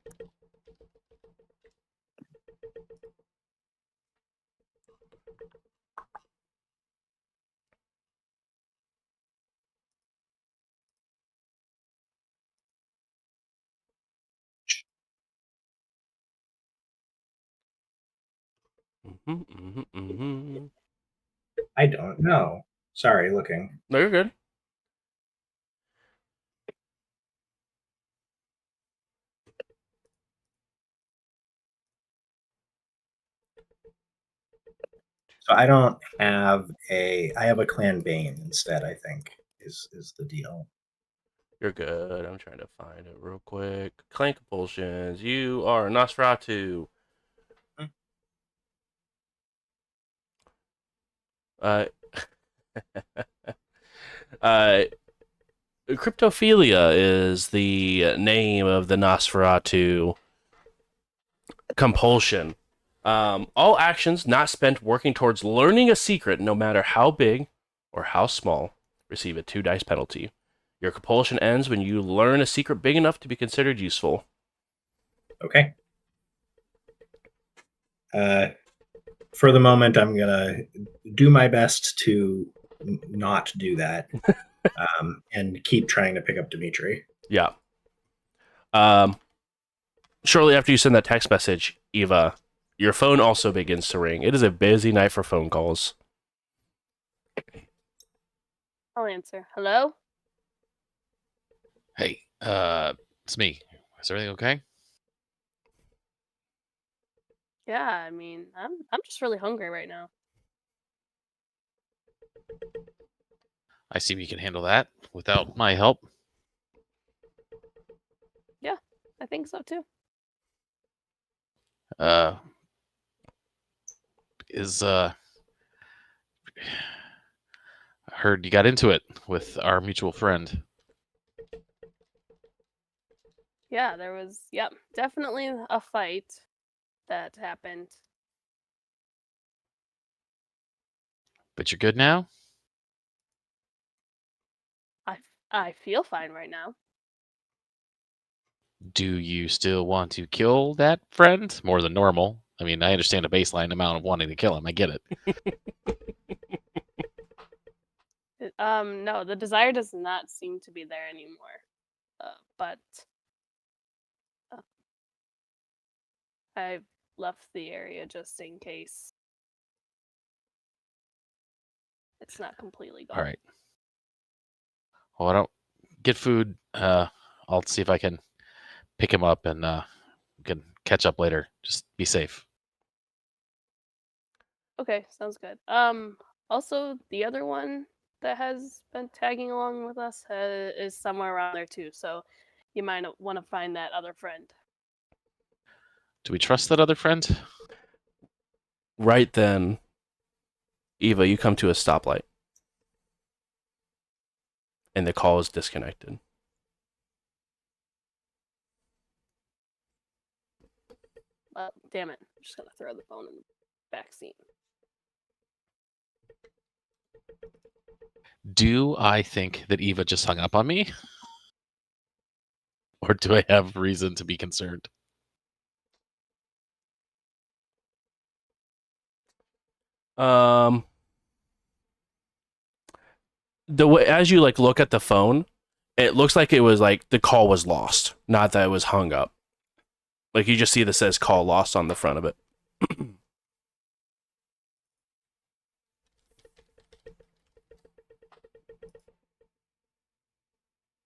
I don't know. Sorry, looking. No, you're good. So I don't have I have a clan bane instead, I think, is the deal. You're good. I'm trying to find it real quick. Clan compulsions. You are Nosferatu. Uh, uh, Cryptophilia is the name of the Nosferatu compulsion. All actions not spent working towards learning a secret, no matter how big or how small, receive a 2 dice penalty. Your compulsion ends when you learn a secret big enough to be considered useful. Okay. For the moment, I'm gonna do my best to not do that, and keep trying to pick up Dimitri. Yeah. Shortly after you send that text message, Eva, your phone also begins to ring. It is a busy night for phone calls. I'll answer. Hello? Hey, it's me. Is everything okay? Yeah, I mean, I'm just really hungry right now. I see we can handle that without my help. Yeah, I think so too. Uh, is I heard you got into it with our mutual friend. Yeah, there was, yep, definitely a fight that happened. But you're good now? I feel fine right now. Do you still want to kill that friend more than normal? I mean, I understand a baseline amount of wanting to kill him. I get it. No, the desire does not seem to be there anymore. But I've left the area just in case it's not completely gone. All right. Well, I don't get food. I'll see if I can pick him up and we can catch up later. Just be safe. Okay, sounds good. Also, the other one that has been tagging along with us is somewhere around there too. So you might want to find that other friend. Do we trust that other friend? Right then, Eva, you come to a stoplight. And the call is disconnected. Well, damn it! I'm just gonna throw the phone in the back seat. Do I think that Eva just hung up on me? Or do I have reason to be concerned? The way as you like look at the phone, it looks like it was like the call was lost, not that it was hung up. Like you just see that says call lost on the front of it.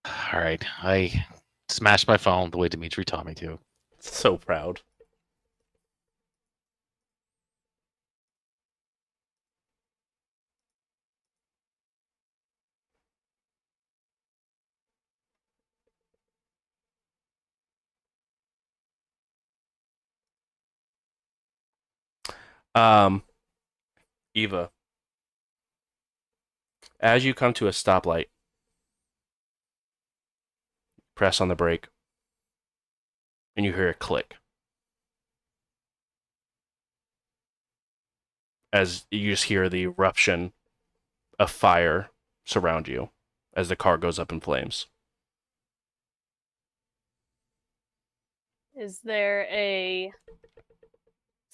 All right. I smashed my phone the way Dimitri taught me to. So proud. Um, Eva, as you come to a stoplight, press on the brake, and you hear a click. As you just hear the eruption of fire surround you as the car goes up in flames. Is there a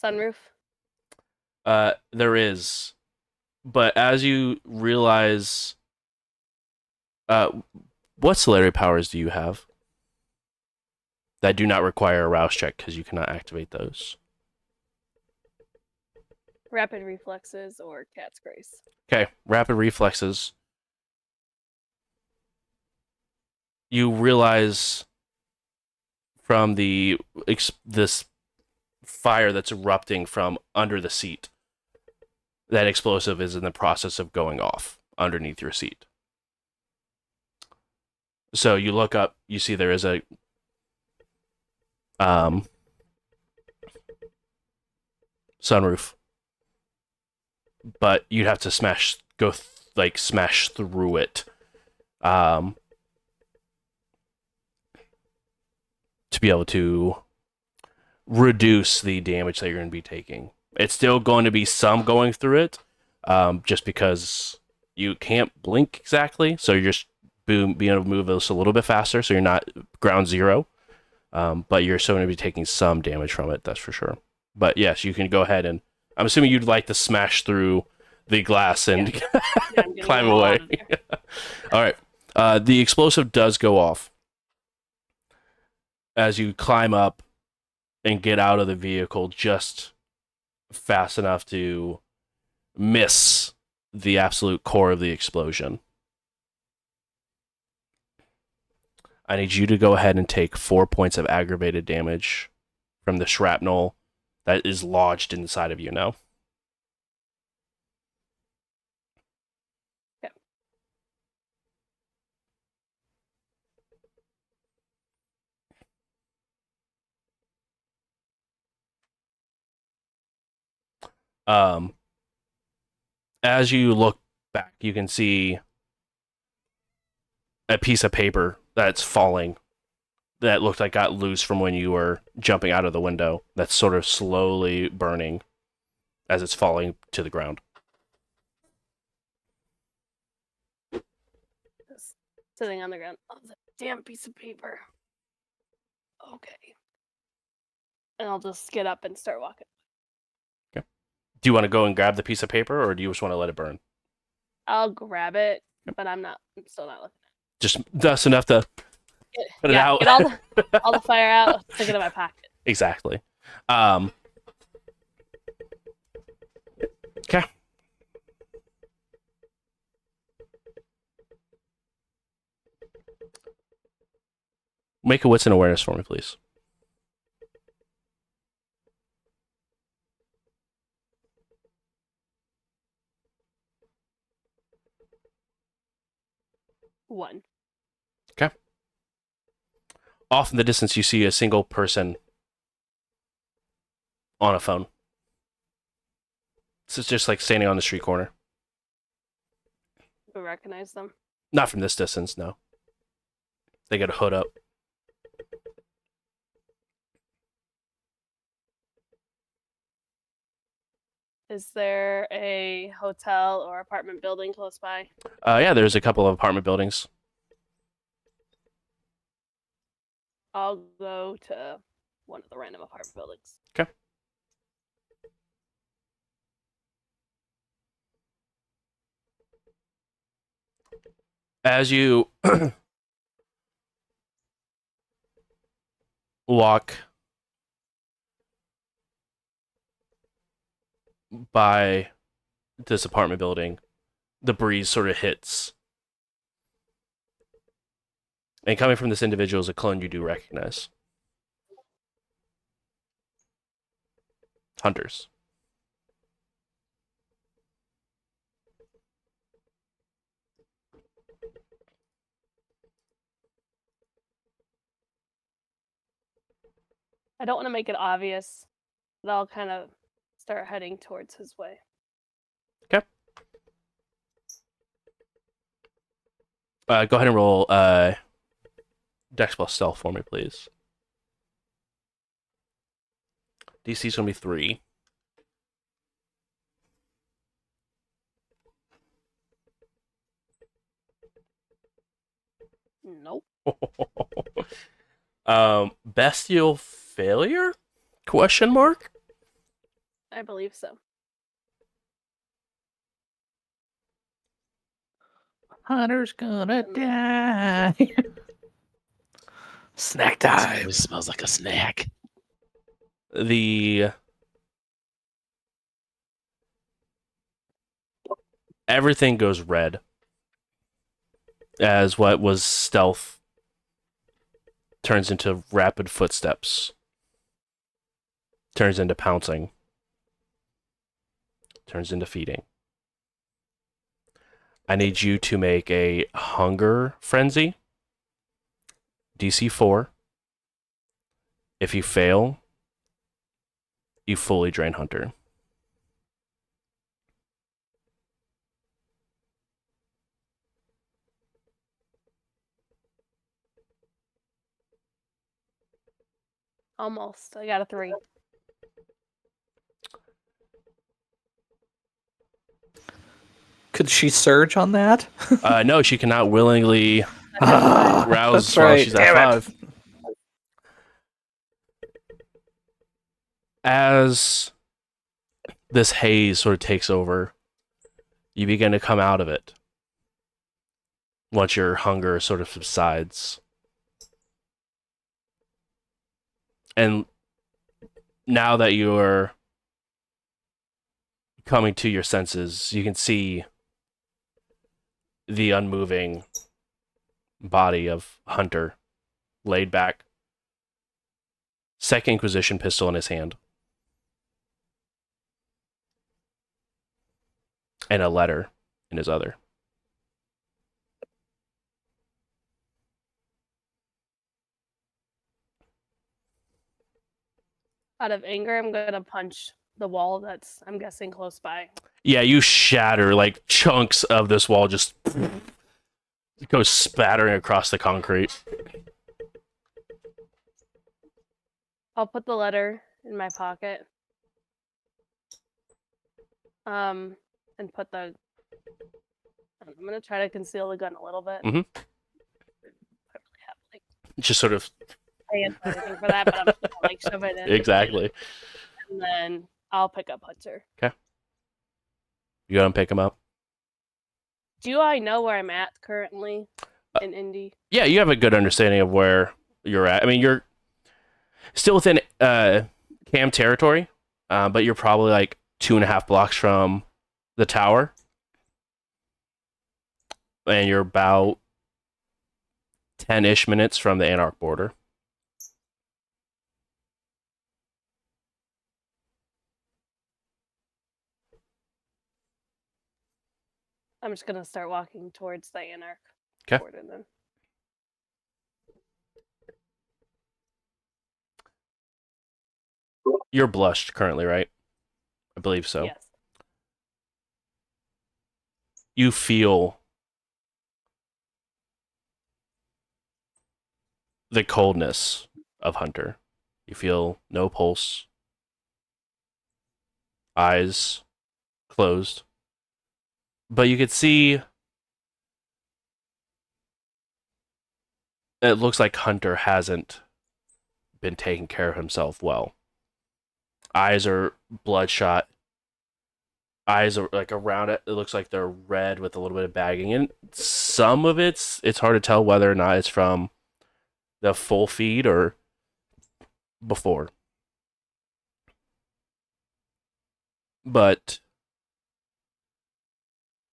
sunroof? There is, but as you realize, what celerity powers do you have that do not require a rouse check because you cannot activate those? Rapid reflexes or cat's grace? Okay, rapid reflexes. You realize from this fire that's erupting from under the seat that explosive is in the process of going off underneath your seat. So you look up, you see there is a sunroof, but you'd have to smash through it to be able to reduce the damage that you're going to be taking. It's still going to be some going through it, just because you can't blink exactly, so you're just being able to move this a little bit faster, so you're not ground zero, but you're still going to be taking some damage from it, that's for sure. But yes, you can go ahead and I'm assuming you'd like to smash through the glass and Yeah, I'm getting climb them all away. out of there. All right. The explosive does go off as you climb up and get out of the vehicle just fast enough to miss the absolute core of the explosion. I need you to go ahead and take 4 points of aggravated damage from the shrapnel that is lodged inside of you now. Yep. As you look back, you can see a piece of paper that's falling that looked like got loose from when you were jumping out of the window. That's sort of slowly burning as it's falling to the ground. Just sitting on the ground. Oh, the damn piece of paper. Okay. And I'll just get up and start walking. Do you want to go and grab the piece of paper, or do you just want to let it burn? I'll grab it, but I'm still not looking. Just dust enough to put it out. Get all the fire out, stick it in my pocket. Exactly. Okay. Make a wits and awareness for me, please. One. Off in the distance, you see a single person on a phone. It's just like standing on the street corner. Do we recognize them? Not from this distance, no. They got a hood up. Is there a hotel or apartment building close by? Yeah, there's a couple of apartment buildings. I'll go to one of the random apartment buildings. Okay. As you walk by this apartment building, the breeze sort of hits. And coming from this individual is a clone you do recognize. Hunters. I don't want to make it obvious, but I'll kind of start heading towards his way. Okay. Go ahead and roll Dex plus Stealth for me, please. DC's gonna be 3. Nope. Bestial failure? Question mark? I believe so. Hunter's gonna die. Snack time. Always smells like a snack. Everything goes red as what was stealth turns into rapid footsteps, turns into pouncing, turns into feeding. I need you to make a hunger frenzy. DC 4. If you fail, you fully drain Hunter. Almost. I got a 3. Could she surge on that? No, she cannot willingly Ah, rouse that's while right. she's at Damn it. 5. as this haze sort of takes over, you begin to come out of it once your hunger sort of subsides. And now that you're coming to your senses, you can see the unmoving body of Hunter laid back, Second Inquisition pistol in his hand, and a letter in his other. Out of anger, I'm gonna punch the wall that's, I'm guessing, close by. Yeah, you shatter, like, chunks of this wall just go spattering across the concrete. I'll put the letter in my pocket. And put the. I'm gonna try to conceal the gun a little bit. Mhm. I don't really have like Just sort of, hands or anything for that, but I'm just gonna like shove it in. exactly. And then I'll pick up Hunter. You gotta pick him up. Do I know where I'm at currently in Indy? Yeah, you have a good understanding of where you're at. I mean, you're still within Cam territory, but you're probably like 2.5 blocks from the tower. And you're about 10-ish minutes from the Anarch border. I'm just gonna start walking towards the Anarch 'Kay. border then. You're blushed currently, right? I believe so. Yes. You feel the coldness of Hunter. You feel no pulse, eyes closed, but you could see it looks like Hunter hasn't been taking care of himself well. Eyes are bloodshot. Eyes are like around it. It looks like they're red with a little bit of bagging, and some of it's hard to tell whether or not it's from the full feed or before. But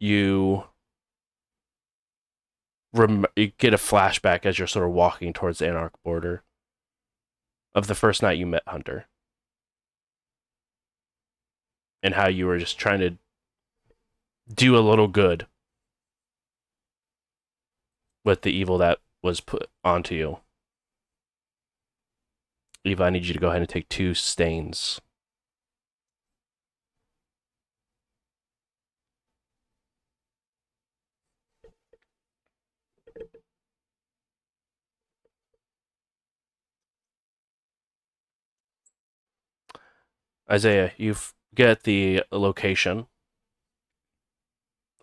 you you get a flashback as you're sort of walking towards the Anarch border of the first night you met Hunter. And how you were just trying to do a little good with the evil that was put onto you. Eva, I need you to go ahead and take 2 stains. Isaiah, you get the location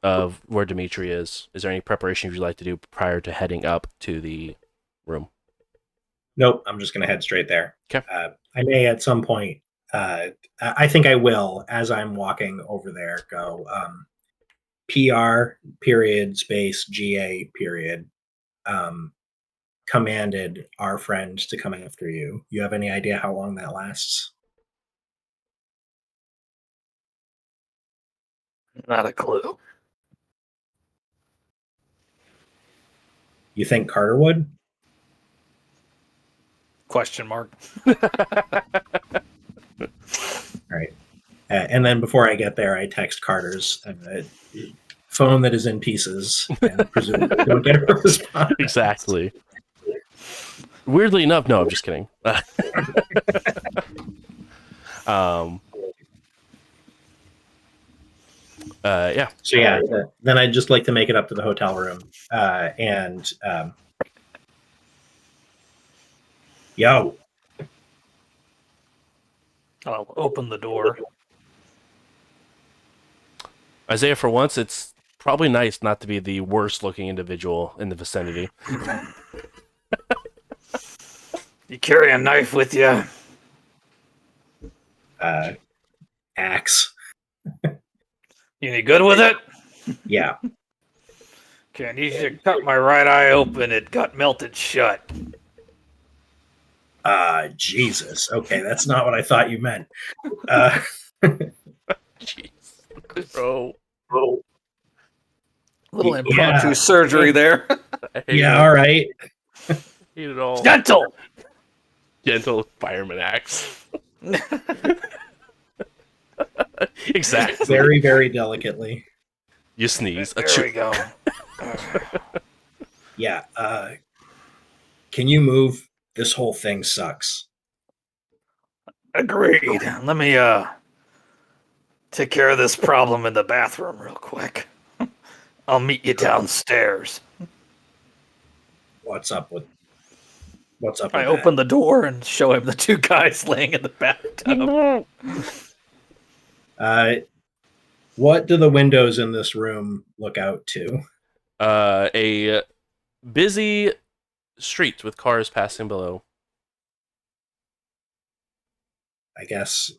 of where Dimitri is. Is there any preparation you'd like to do prior to heading up to the room? Nope, I'm just going to head straight there. 'Kay. I may at some point, I think I will, as I'm walking over there, go PR period space GA period commanded our friend to come after you. You have any idea how long that lasts? Not a clue. You think Carter would? Question mark. All right. And then before I get there, I text Carter's phone that is in pieces and presumably don't get a response. Exactly. Weirdly enough, no, I'm just kidding. Yeah. So yeah, then I'd just like to make it up to the hotel room and yo. I'll open the door. Isaiah, for once, it's probably nice not to be the worst looking individual in the vicinity. You carry a knife with you? axe. You any good with it? Yeah. Okay, I need you to cut my right eye open. It got melted shut. Jesus. Okay, that's not what I thought you meant. Uh, Jeez, bro. Little Yeah. impromptu surgery there. I hate yeah, it. all right. Hate it all. Gentle. Gentle fireman axe. Exactly. Very, very delicately. You sneeze. There we go. Yeah. Can you move? This whole thing sucks. Agreed. Let me take care of this problem in the bathroom real quick. I'll meet you downstairs. What's up with What's up I with open the door and show him the two guys laying in the bathtub. that? What do the windows in this room look out to? A busy street with cars passing below. I guess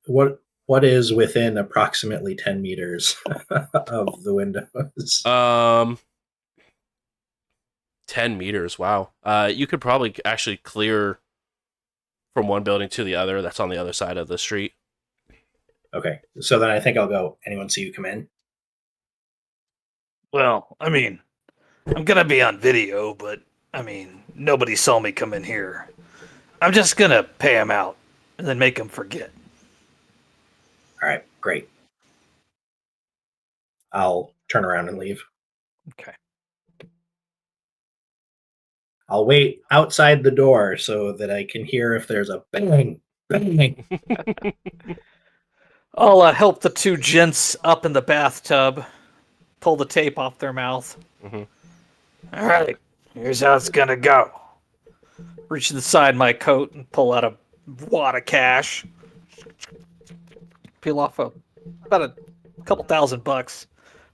what is within approximately 10 meters of the windows? 10 meters. Wow. You could probably actually clear from one building to the other. That's on the other side of the street. Okay, so then I think I'll go. Anyone see you come in? Well, I mean, I'm gonna be on video, but I mean, nobody saw me come in here. I'm just gonna pay him out and then make him forget. All right, great. I'll turn around and leave. Okay. I'll wait outside the door so that I can hear if there's a bang, bang. I'll help the two gents up in the bathtub pull the tape off their mouth. Mhm. All right, here's how it's gonna go. Reach inside my coat and pull out a wad of cash. Peel off about a couple $1,000.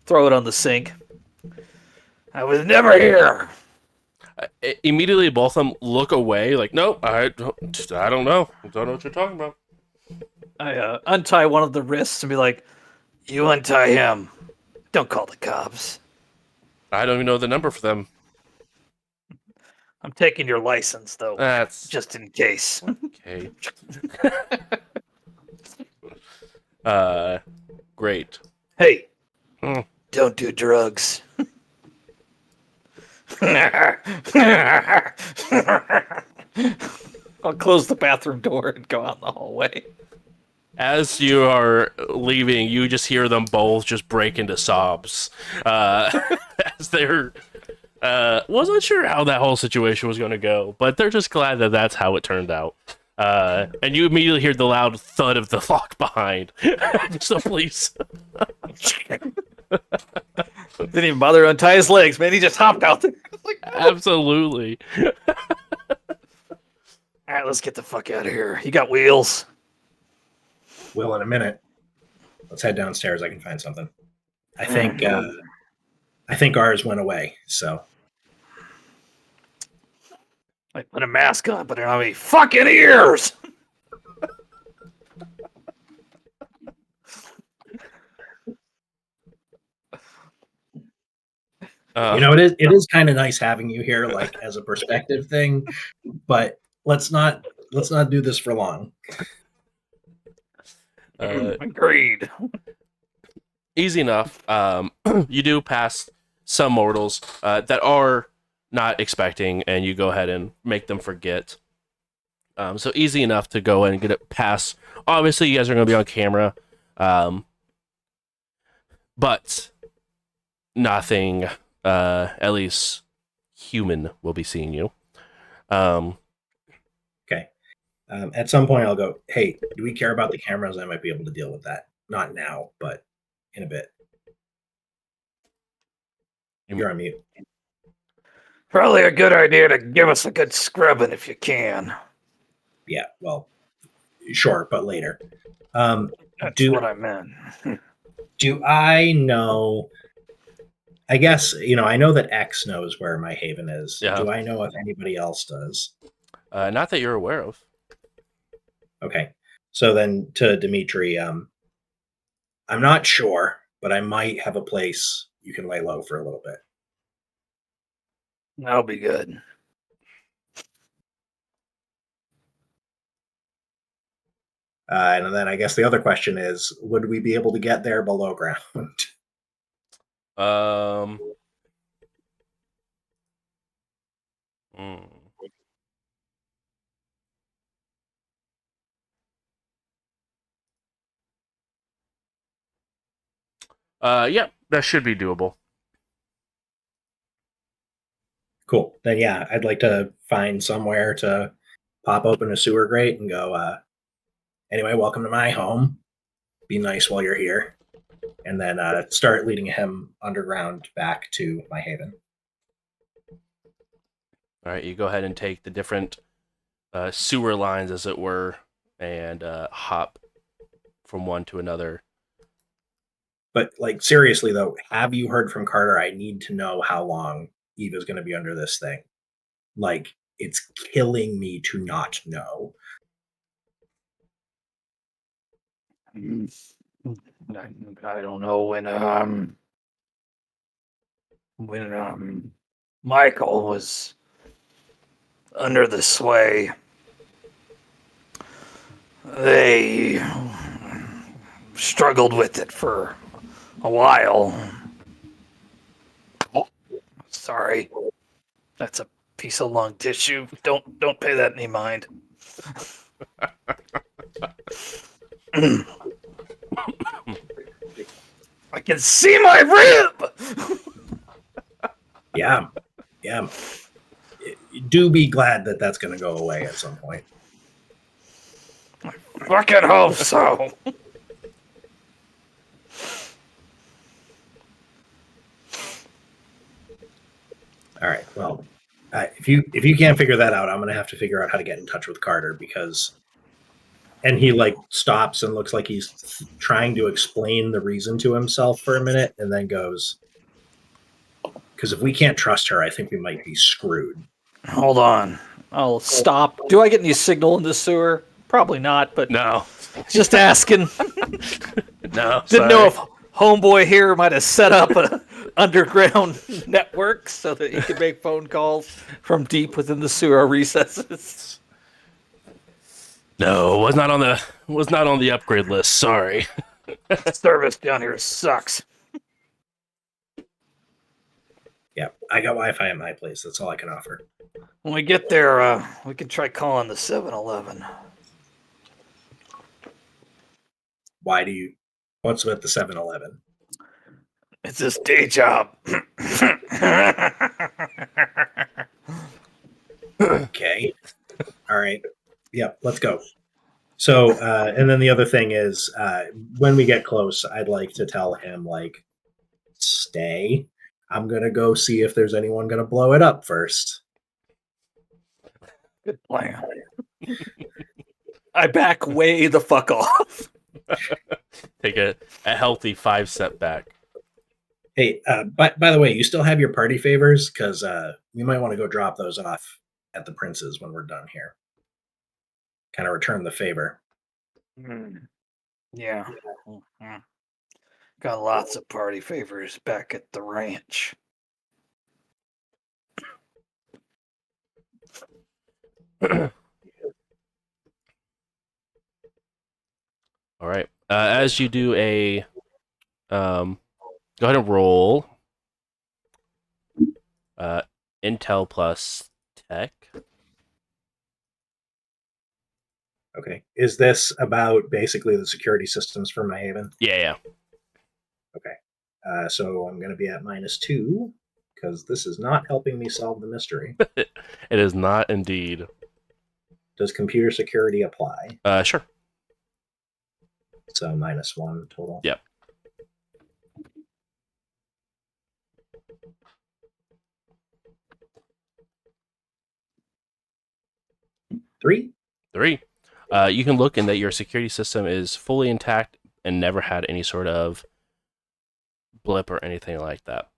Throw it on the sink. I was never here. Immediately, both of them look away. Like, nope, I don't know. I don't know what you're talking about. I untie one of the wrists and be like, "You untie him. Don't call the cops. I don't even know the number for them. I'm taking your license, though, That's just in case." okay. Great. Hey, Hmm. don't do drugs. I'll close the bathroom door and go out in the hallway. As you are leaving, you just hear them both just break into sobs. As they're wasn't sure how that whole situation was going to go, but they're just glad that that's how it turned out. And you immediately hear the loud thud of the lock behind. So please. Didn't even bother to untie his legs, man. He just hopped out there. Like, Absolutely. all right, let's get the fuck out of here. You got wheels? Will in a minute. Let's head downstairs. I can find something. I think ours went away. So I put a mask on, but I don't have any fucking ears. it is kind of nice having you here, like as a perspective thing. But let's not do this for long. Agreed. Easy enough. You do pass some mortals that are not expecting, and you go ahead and make them forget. So easy enough to go and get it past. Obviously, you guys are going to be on camera, but nothing, at least human, will be seeing you. Okay. At some point, I'll go, hey, do we care about the cameras? I might be able to deal with that. Not now, but in a bit. You're on mute. Probably a good idea to give us a good scrubbing if you can. Yeah, well, sure, but later. That's what I meant. Do I know? I guess, I know that X knows where my haven is. Yeah. Do I know if anybody else does? Not that you're aware of. Okay. So then to Dimitri, I'm not sure, but I might have a place you can lay low for a little bit. That'll be good. And then I guess the other question is, would we be able to get there below ground? Um. hmm. Yeah, that should be doable. Cool. Then yeah, I'd like to find somewhere to pop open a sewer grate and go, anyway, welcome to my home. Be nice while you're here. And then start leading him underground back to my haven. All right, you go ahead and take the different sewer lines, as it were, and hop from one to another. But like seriously though, have you heard from Carter? I need to know how long Eva's going to be under this thing. Like it's killing me to not know. I don't know when Michael was under the sway. They struggled with it for a while. Oh, sorry, that's a piece of lung tissue. Don't pay that any mind. I can see my rib. Yeah. Do be glad that that's going to go away at some point. Fucking hope so. All right. Well, if you can't figure that out, I'm going to have to figure out how to get in touch with Carter because. And he like stops and looks like he's trying to explain the reason to himself for a minute, and then goes, "Because if we can't trust her, I think we might be screwed." Hold on. I'll stop. Do I get any signal in the sewer? Probably not, but No, just asking. no. Didn't know if homeboy here might have set up an underground network so that he could make phone calls from deep within the sewer recesses. No, was not on the upgrade list. Sorry. Service down here sucks. Yeah, I got Wi-Fi at my place. That's all I can offer. When we get there, we can try calling the 7-Eleven. Why do you? What's with the 7-Eleven? It's his day job. Okay. All right. Yep. Let's go. So, and then the other thing is, when we get close, I'd like to tell him like, stay. I'm gonna go see if there's anyone gonna blow it up first. Good plan. I back way the fuck off. Take a healthy 5 step back. Hey, by the way, you still have your party favors because we might want to go drop those off at the Prince's when we're done here. Kind of return the favor. Yeah. Got lots of party favors back at the ranch. All right. As you do a, go ahead and roll. Intel plus tech. Okay. Is this about basically the security systems for my haven? Yeah. Okay. So I'm going to be at -2 because this is not helping me solve the mystery. It is not indeed. Does computer security apply? Sure. So -1 total. Yep. Three. 3. You can look in that your security system is fully intact and never had any sort of blip or anything like that.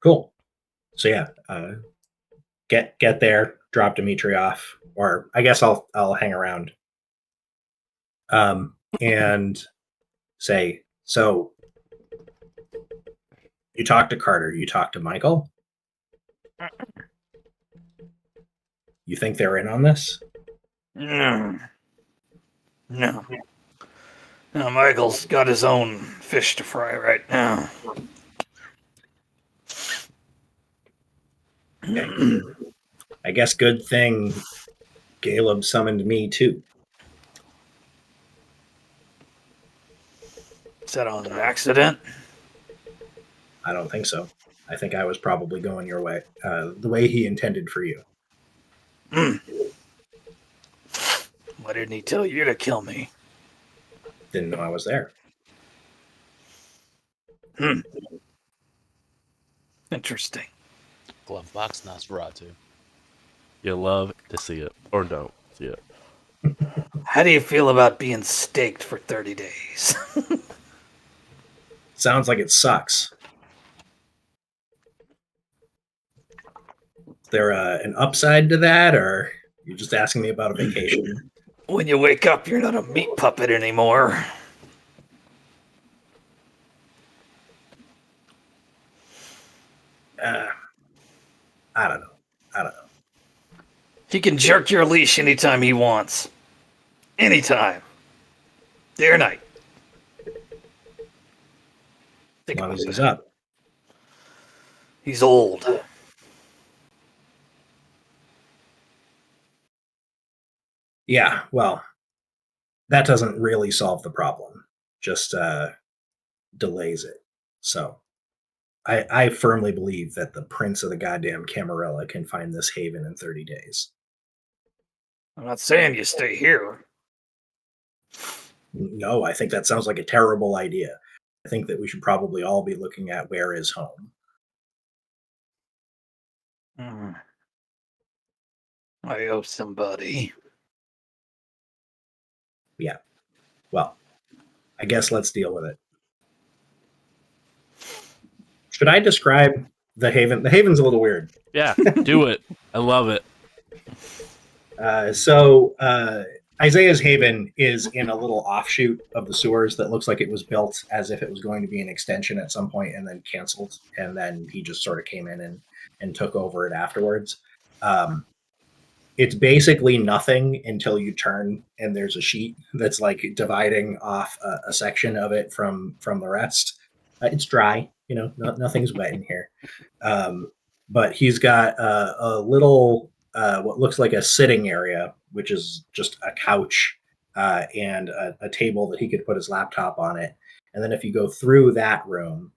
Cool. So yeah, get there, drop Dimitri off, or I guess I'll hang around. And say, so you talked to Carter, you talked to Michael. You think they're in on this? No. No. No, Michael's got his own fish to fry right now. Okay. I guess good thing Caleb summoned me too. Is that on an accident? I don't think so. I think I was probably going your way, the way he intended for you. Why didn't he tell you to kill me? Didn't know I was there. Interesting. Glove box Nosferatu. You love to see it, or don't see it. How do you feel about being staked for 30 days? Sounds like it sucks. Is there an upside to that, or you're just asking me about a vacation? When you wake up, you're not a meat puppet anymore. I don't know. He can jerk your leash anytime he wants. Anytime. Day or night. As long as he's up. He's old. Yeah, well, that doesn't really solve the problem. Just delays it. So I firmly believe that the prince of the goddamn Camarilla can find this haven in 30 days. I'm not saying you stay here. No, I think that sounds like a terrible idea. I think that we should probably all be looking at where is home. I owe somebody. Yeah. Well, I guess let's deal with it. Should I describe the haven? The haven's a little weird. Yeah, do it. I love it. So Isaiah's Haven is in a little offshoot of the sewers that looks like it was built as if it was going to be an extension at some point and then canceled. And then he just sort of came in and took over it afterwards. It's basically nothing until you turn and there's a sheet that's like dividing off a section of it from the rest. It's dry, nothing's wet in here. But he's got a little what looks like a sitting area, which is just a couch and a table that he could put his laptop on it. And then if you go through that room,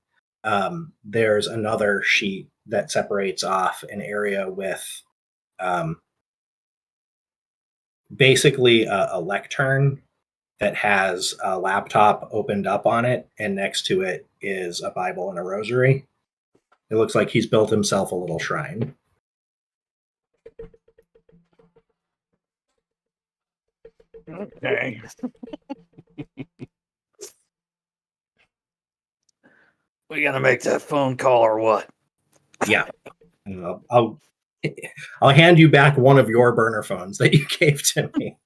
there's another sheet that separates off an area with basically a lectern that has a laptop opened up on it, and next to it is a Bible and a rosary. It looks like he's built himself a little shrine. Okay. We gonna make that phone call or what? Yeah. I'll hand you back one of your burner phones that you gave to me.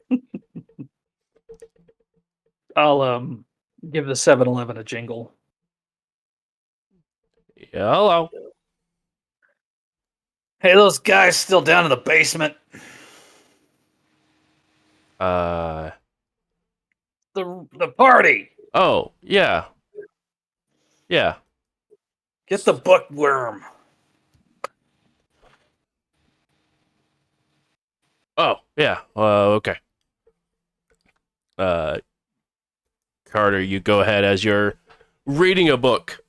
I'll give the 7-Eleven a jingle. Hello. Hey, those guys still down in the basement. Uh. The party. Oh, yeah. Yeah. Get the bookworm. Oh, yeah. Okay. Carter, you go ahead as you're reading a book,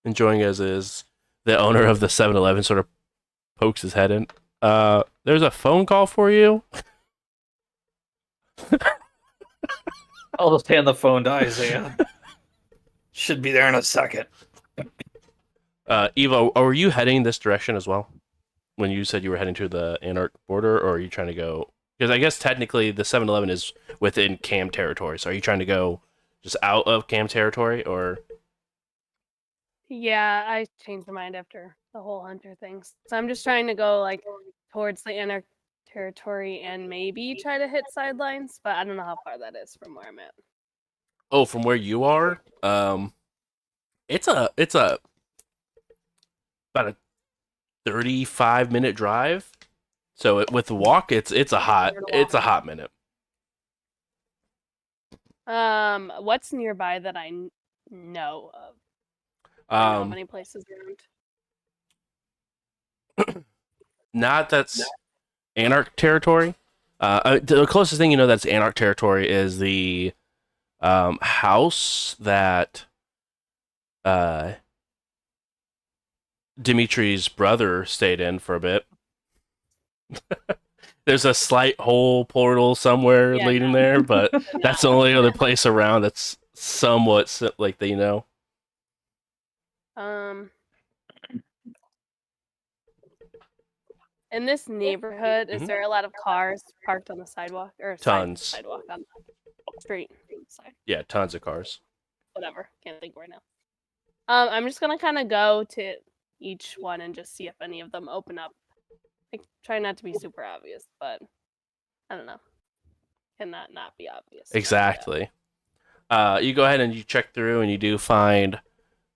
enjoying as is. The owner of the 7-Eleven sort of pokes his head in. There's a phone call for you. I'll just hand the phone to Isaiah. Should be there in a second. Evo, are you heading this direction as well? When you said you were heading to the Anarch border, or are you trying to go? Because I guess technically the 7-Eleven is within Cam territory. So are you trying to go just out of Cam territory, or? Yeah, I changed my mind after the whole hunter thing. So I'm just trying to go like towards the Anarch territory and maybe try to hit sidelines, but I don't know how far that is from where I'm at. Oh, from where you are, it's a about a 35-minute drive. So with the walk, it's a hot minute. What's nearby that I know of? I know of any places around. Not that's Anarch territory. The closest thing you know that's Anarch territory is the house that Dimitri's brother stayed in for a bit. There's a slight hole portal somewhere leading there, but that's the only other place around that's somewhat like they know. In this neighborhood, is there a lot of cars parked on the sidewalk or Tons. sidewalk on the street side? Yeah, tons of cars. Whatever, can't think right now. I'm just gonna kind of go to each one and just see if any of them open up. Like, try not to be super obvious, but I don't know. Cannot not be obvious. Exactly. You go ahead and you check through, and you do find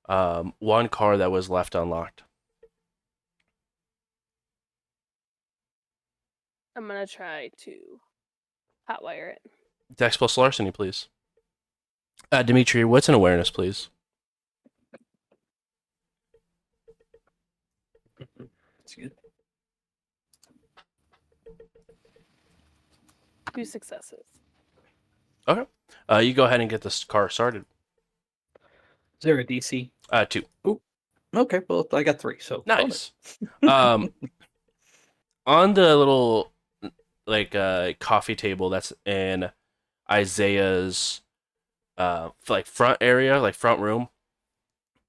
one car that was left unlocked. I'm gonna try to hotwire it. Dex plus larceny, please. Dimitri, what's an awareness, please? That's good. 2 successes. Okay. You go ahead and get this car started. Is there a DC? 2. Okay, well, I got 3, so Nice. On the little coffee table that's in Isaiah's front area, like front room,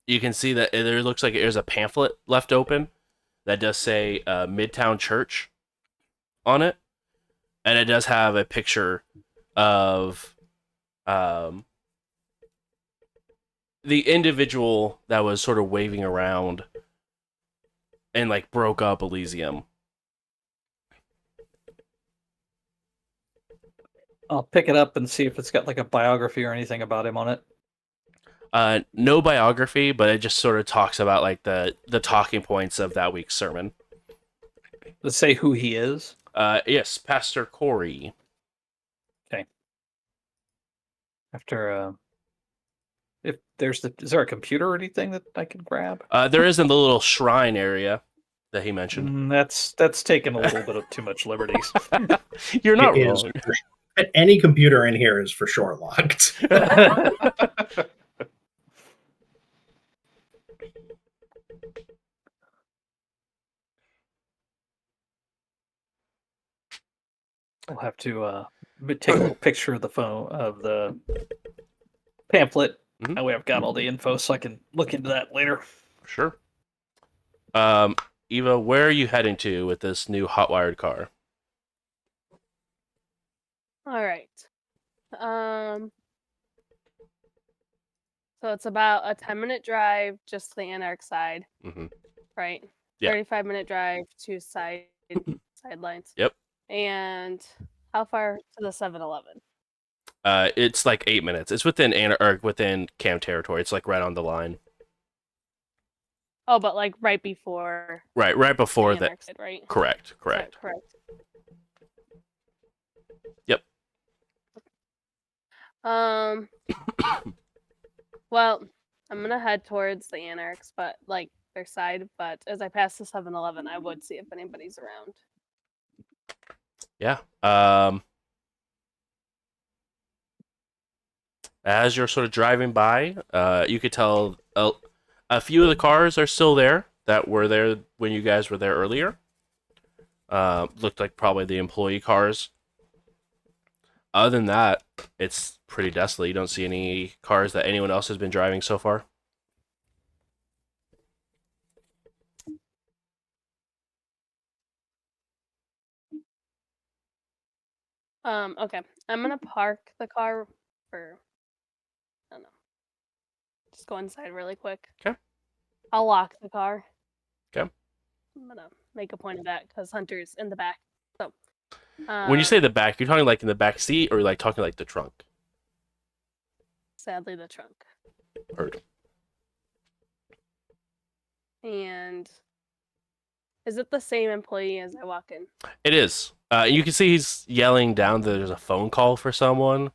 you can see that there looks like there's a pamphlet left open that does say Midtown Church on it, and it does have a picture of the individual that was sort of waving around and like broke up Elysium. I'll pick it up and see if it's got like a biography or anything about him on it. No biography, but it just sort of talks about like the talking points of that week's sermon. Let's say who he is. Yes, Pastor Corey. Okay. After if there's is there a computer or anything that I can grab? There is in the little shrine area that he mentioned. That's taking a little bit of too much liberties. You're not It wrong. Any computer in here is for sure locked. I'll have to take a little picture of the phone of the pamphlet. Mhm. That way I've got all the info so I can look into that later. Sure. Eva, where are you heading to with this new hot-wired car? All right. So it's about a 10-minute drive just to the Anarch side, Mm-hmm. right? Yeah. 35-minute drive to sidelines. Yep. And how far to the 7-Eleven? It's like 8 minutes. It's within within Cam territory. It's like right on the line. Oh, but like right before. Right before the that. Anarch side, right? Correct. Is that Correct. correct. Yep. Well, I'm gonna head towards the Anarchs, but like their side. But as I pass the 7-Eleven, I would see if anybody's around. Yeah. As you're sort of driving by, you could tell a few of the cars are still there that were there when you guys were there earlier. Looked like probably the employee cars. Other than that, it's pretty desolate. You don't see any cars that anyone else has been driving so far. Okay. I'm gonna park the car for. I don't know. Just go inside really quick. Okay. I'll lock the car. Okay. I'm gonna make a point of that because Hunter's in the back. So When you say the back, you're talking like in the back seat, or like talking like the trunk? sadly the trunk. Heard. And is it the same employee as I walk in? It is. You can see he's yelling down that there's a phone call for someone.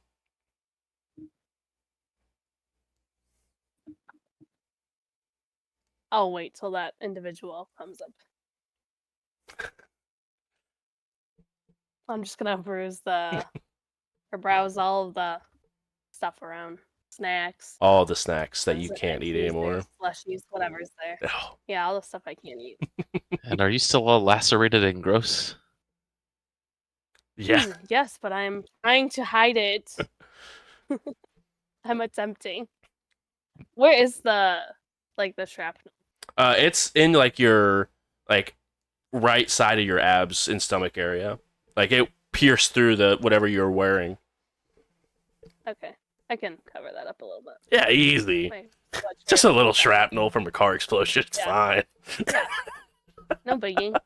I'll wait till that individual comes up. I'm just gonna peruse or browse all of the stuff around. Snacks. All the snacks that you There's can't eat X's, anymore. there's Slushies, whatever's there. Oh, Yeah, all the stuff I can't eat. And are you still all lacerated and gross? yeah. Yes, but I'm trying to hide it. I'm attempting. Where is the shrapnel? It's in like your like right side of your abs and stomach area. Like it pierced through the whatever you're wearing. Okay, I can cover that up a little bit. Yeah, easy. My sweatshirt Just a little is fine. shrapnel from a car explosion. It's Yeah. fine. Yeah. No biggie.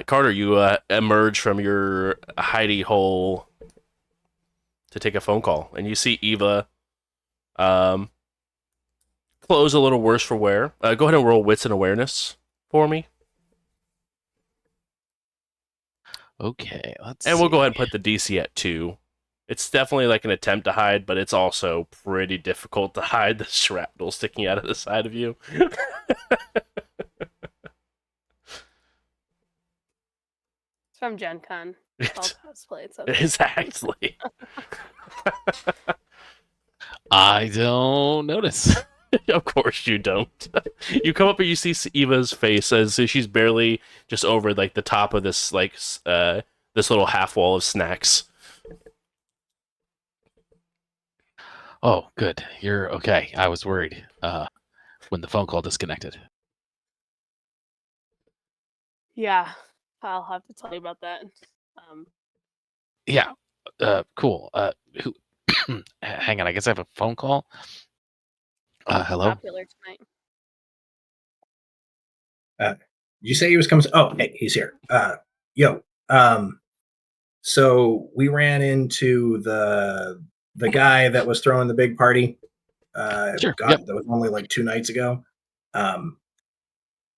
Carter, you emerge from your hidey hole to take a phone call, and you see Eva clothes a little worse for wear. Go ahead and roll wits and awareness for me. Okay, let's And we'll go see. ahead and put the DC at 2. It's definitely like an attempt to hide, but it's also pretty difficult to hide the shrapnel sticking out of the side of you. It's from Gen Con. It's all cosplay. It's okay. Exactly. I don't notice. Of course you don't. You come up and you see Eva's face as she's barely just over like the top of this this little half wall of snacks. Oh, good. You're okay. I was worried when the phone call disconnected. Yeah, I'll have to tell you about that. Yeah. Cool. Who? Hang on. I guess I have a phone call. Hello. Popular tonight. You say he was coming? Oh, hey, he's here. Yo. So we ran into the guy that was throwing the big party. Sure. God, Yep. that was only like 2 nights ago.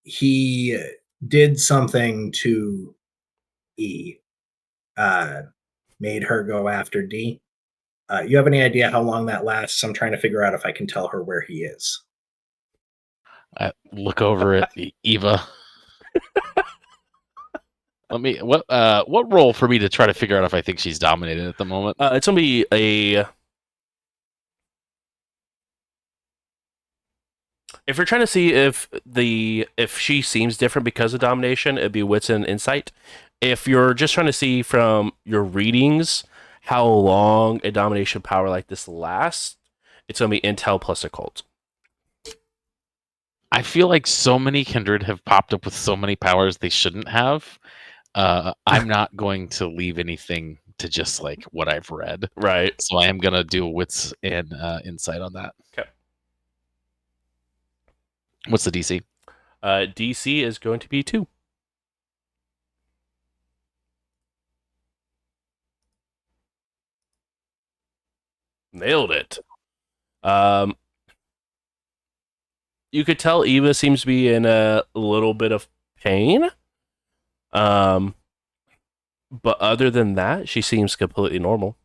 He did something to E. Made her go after D. You have any idea how long that lasts? I'm trying to figure out if I can tell her where he is. I look over at Eva. What role for me to try to figure out if I think she's dominated at the moment? It's gonna be a. If you're trying to see if she seems different because of domination, it'd be wits and insight. If you're just trying to see from your readings how long a domination power like this lasts, it's gonna be intel plus occult. I feel like so many kindred have popped up with so many powers they shouldn't have. I'm not going to leave anything to just like what I've read. Right. So I am gonna do wits and insight on that. Okay. What's the DC? DC is going to be 2. Nailed it. You could tell Eva seems to be in a little bit of pain. But other than that, she seems completely normal.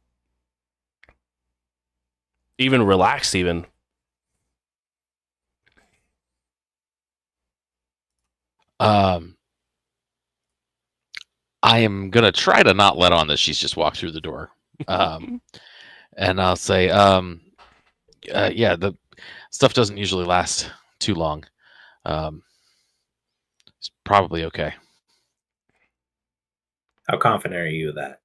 Even relaxed, even. I am gonna try to not let on that she's just walked through the door. And I'll say, yeah, the stuff doesn't usually last too long. It's probably okay. How confident are you of that?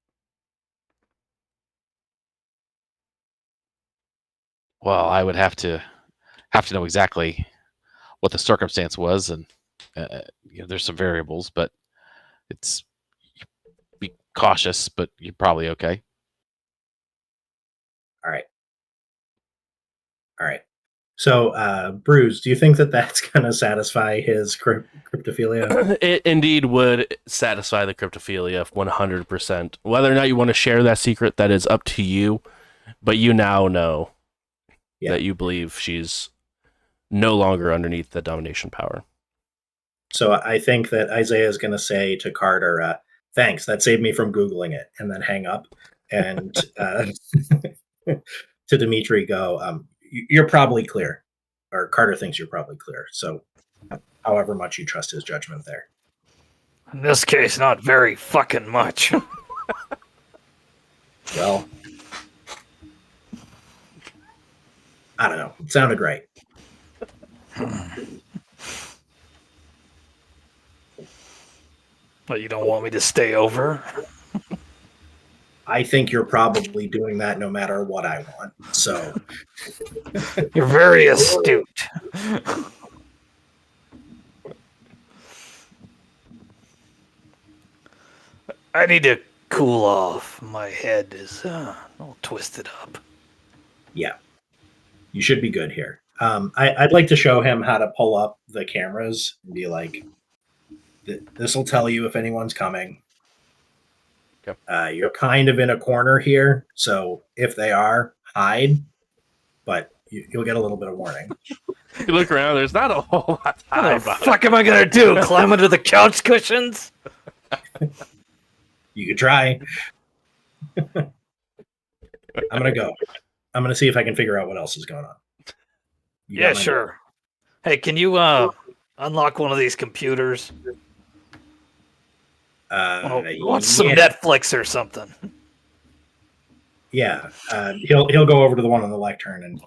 Well, I would have to know exactly what the circumstance was, and there's some variables, but it's be cautious, but you're probably okay. All right. So, Bruce, do you think that that's going to satisfy his cryptophilia? It indeed would satisfy the cryptophilia 100%. Whether or not you want to share that secret, that is up to you. But you now know that you believe she's no longer underneath the domination power. So I think that Isaiah is going to say to Carter, thanks, that saved me from Googling it, and then hang up. And to Dimitri, go, you're probably clear. Or Carter thinks you're probably clear. So however much you trust his judgment there. In this case, not very fucking much. Well, I don't know. It sounded right. But you don't want me to stay over? I think you're probably doing that no matter what I want. So You're very astute. I need to cool off. My head is all twisted up. yeah, you should be good here. I'd like to show him how to pull up the cameras and be like, this will tell you if anyone's coming. Okay. You're kind of in a corner here, so if they are, hide, but you'll get a little bit of warning. You look around, there's not a whole lot to What hide the behind. fuck am I gonna do? Climb under the couch cushions? You could try. I'm gonna go. I'm gonna see if I can figure out what else is going on. You got Yeah, my- sure. Hey, can you unlock one of these computers? Watch some yeah. Netflix or something. Yeah, he'll go over to the one on the lectern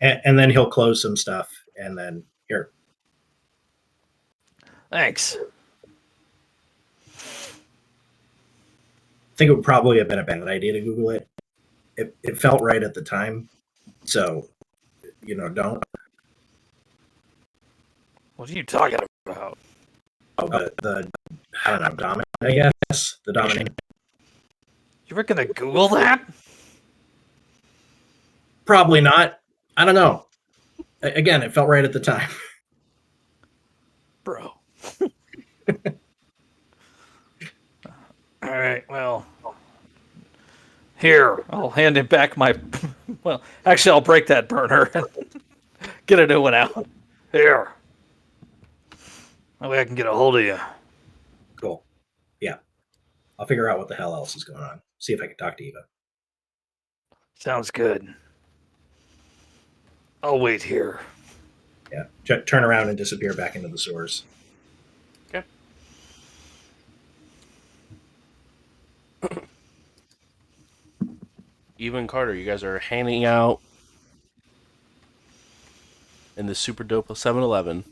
and then he'll close some stuff and then here. Thanks. I think it would probably have been a bad idea to Google it. It felt right at the time, so don't. What are you talking about? The I don't know, dominant. I guess the dominant. You were gonna Google that? Probably not. I don't know. Again, it felt right at the time. Bro. All right, well. Here, I'll hand him back my. Well, actually, I'll break that burner and get a new one out. Here. That way I can get a hold of you. Cool. Yeah, I'll figure out what the hell else is going on. See if I can talk to Eva. Sounds good. I'll wait here. Yeah, turn around and disappear back into the sewers. Okay. Eva and Carter, you guys are hanging out in the super dope 7-Eleven.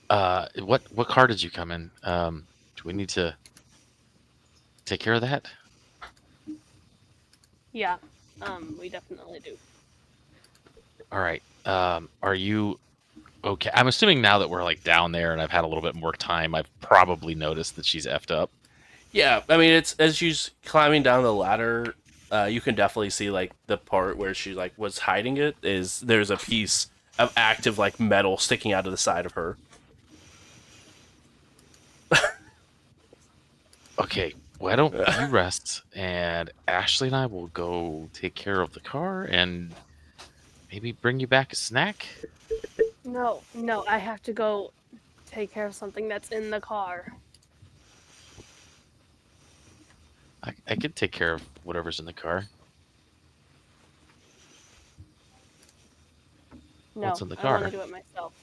What car did you come in? Do we need to take care of that? Yeah, we definitely do. All right. Are you okay? I'm assuming now that we're like down there and I've had a little bit more time, I've probably noticed that she's effed up. Yeah, I mean, it's as she's climbing down the ladder, you can definitely see like the part where she like was hiding it is there's a piece of active like metal sticking out of the side of her. Okay, why don't you rest and Ashley and I will go take care of the car and maybe bring you back a snack? No, I have to go take care of something that's in the car. I could take care of whatever's in the car. No, What's in the I want car? to do it myself.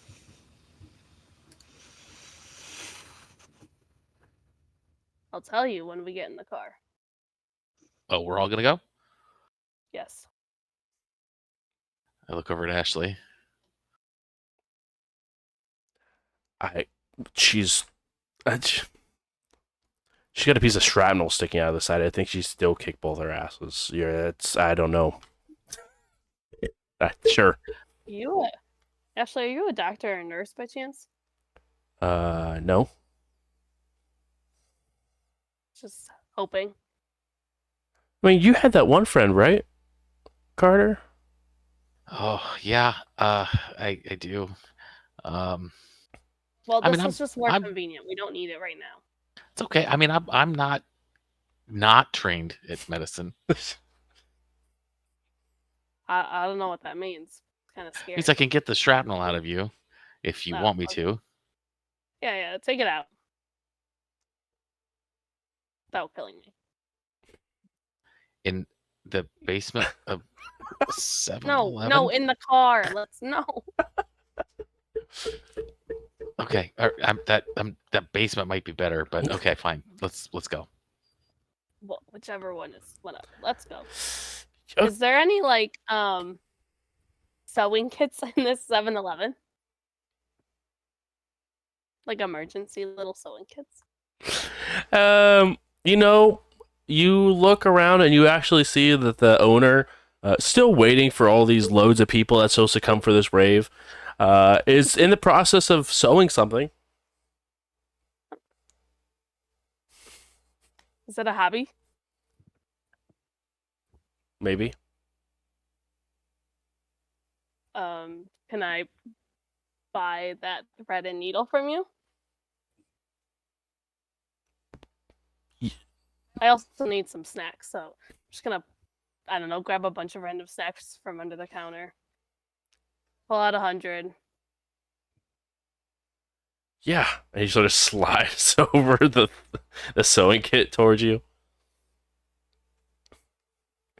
I'll tell you when we get in the car. Oh, we're all gonna go? Yes. I look over at Ashley. She's she got a piece of shrapnel sticking out of the side. I think she still kicked both her asses. Yeah, I don't know. Sure. Ashley, are you a doctor or a nurse by chance? No. Just hoping. I mean, you had that one friend, right? Carter? Oh yeah, I do. Um, Well, I mean, this is just more I'm convenient. We don't need it right now. it's okay. I mean, I'm not trained at medicine. I don't know what that means. It's kind of scary. Means I can get the shrapnel out of you if you Oh, want me okay. to. Yeah, take it out. Without killing me. In the basement of 7 No, in the car. No. Okay, that basement might be better, but okay, fine. Let's go. Well, whichever one is whatever. Let's go. Oh. Is there any like sewing kits in this 7-Eleven? Like emergency little sewing kits? You know, you look around and you actually see that the owner, still waiting for all these loads of people that's supposed to come for this rave, is in the process of sewing something. Is it a hobby? Maybe. Can I buy that thread and needle from you? I also need some snacks, so I'm just gonna, I don't know, grab a bunch of random snacks from under the counter. Pull out 100. Yeah, and he sort of slides over the sewing kit towards you.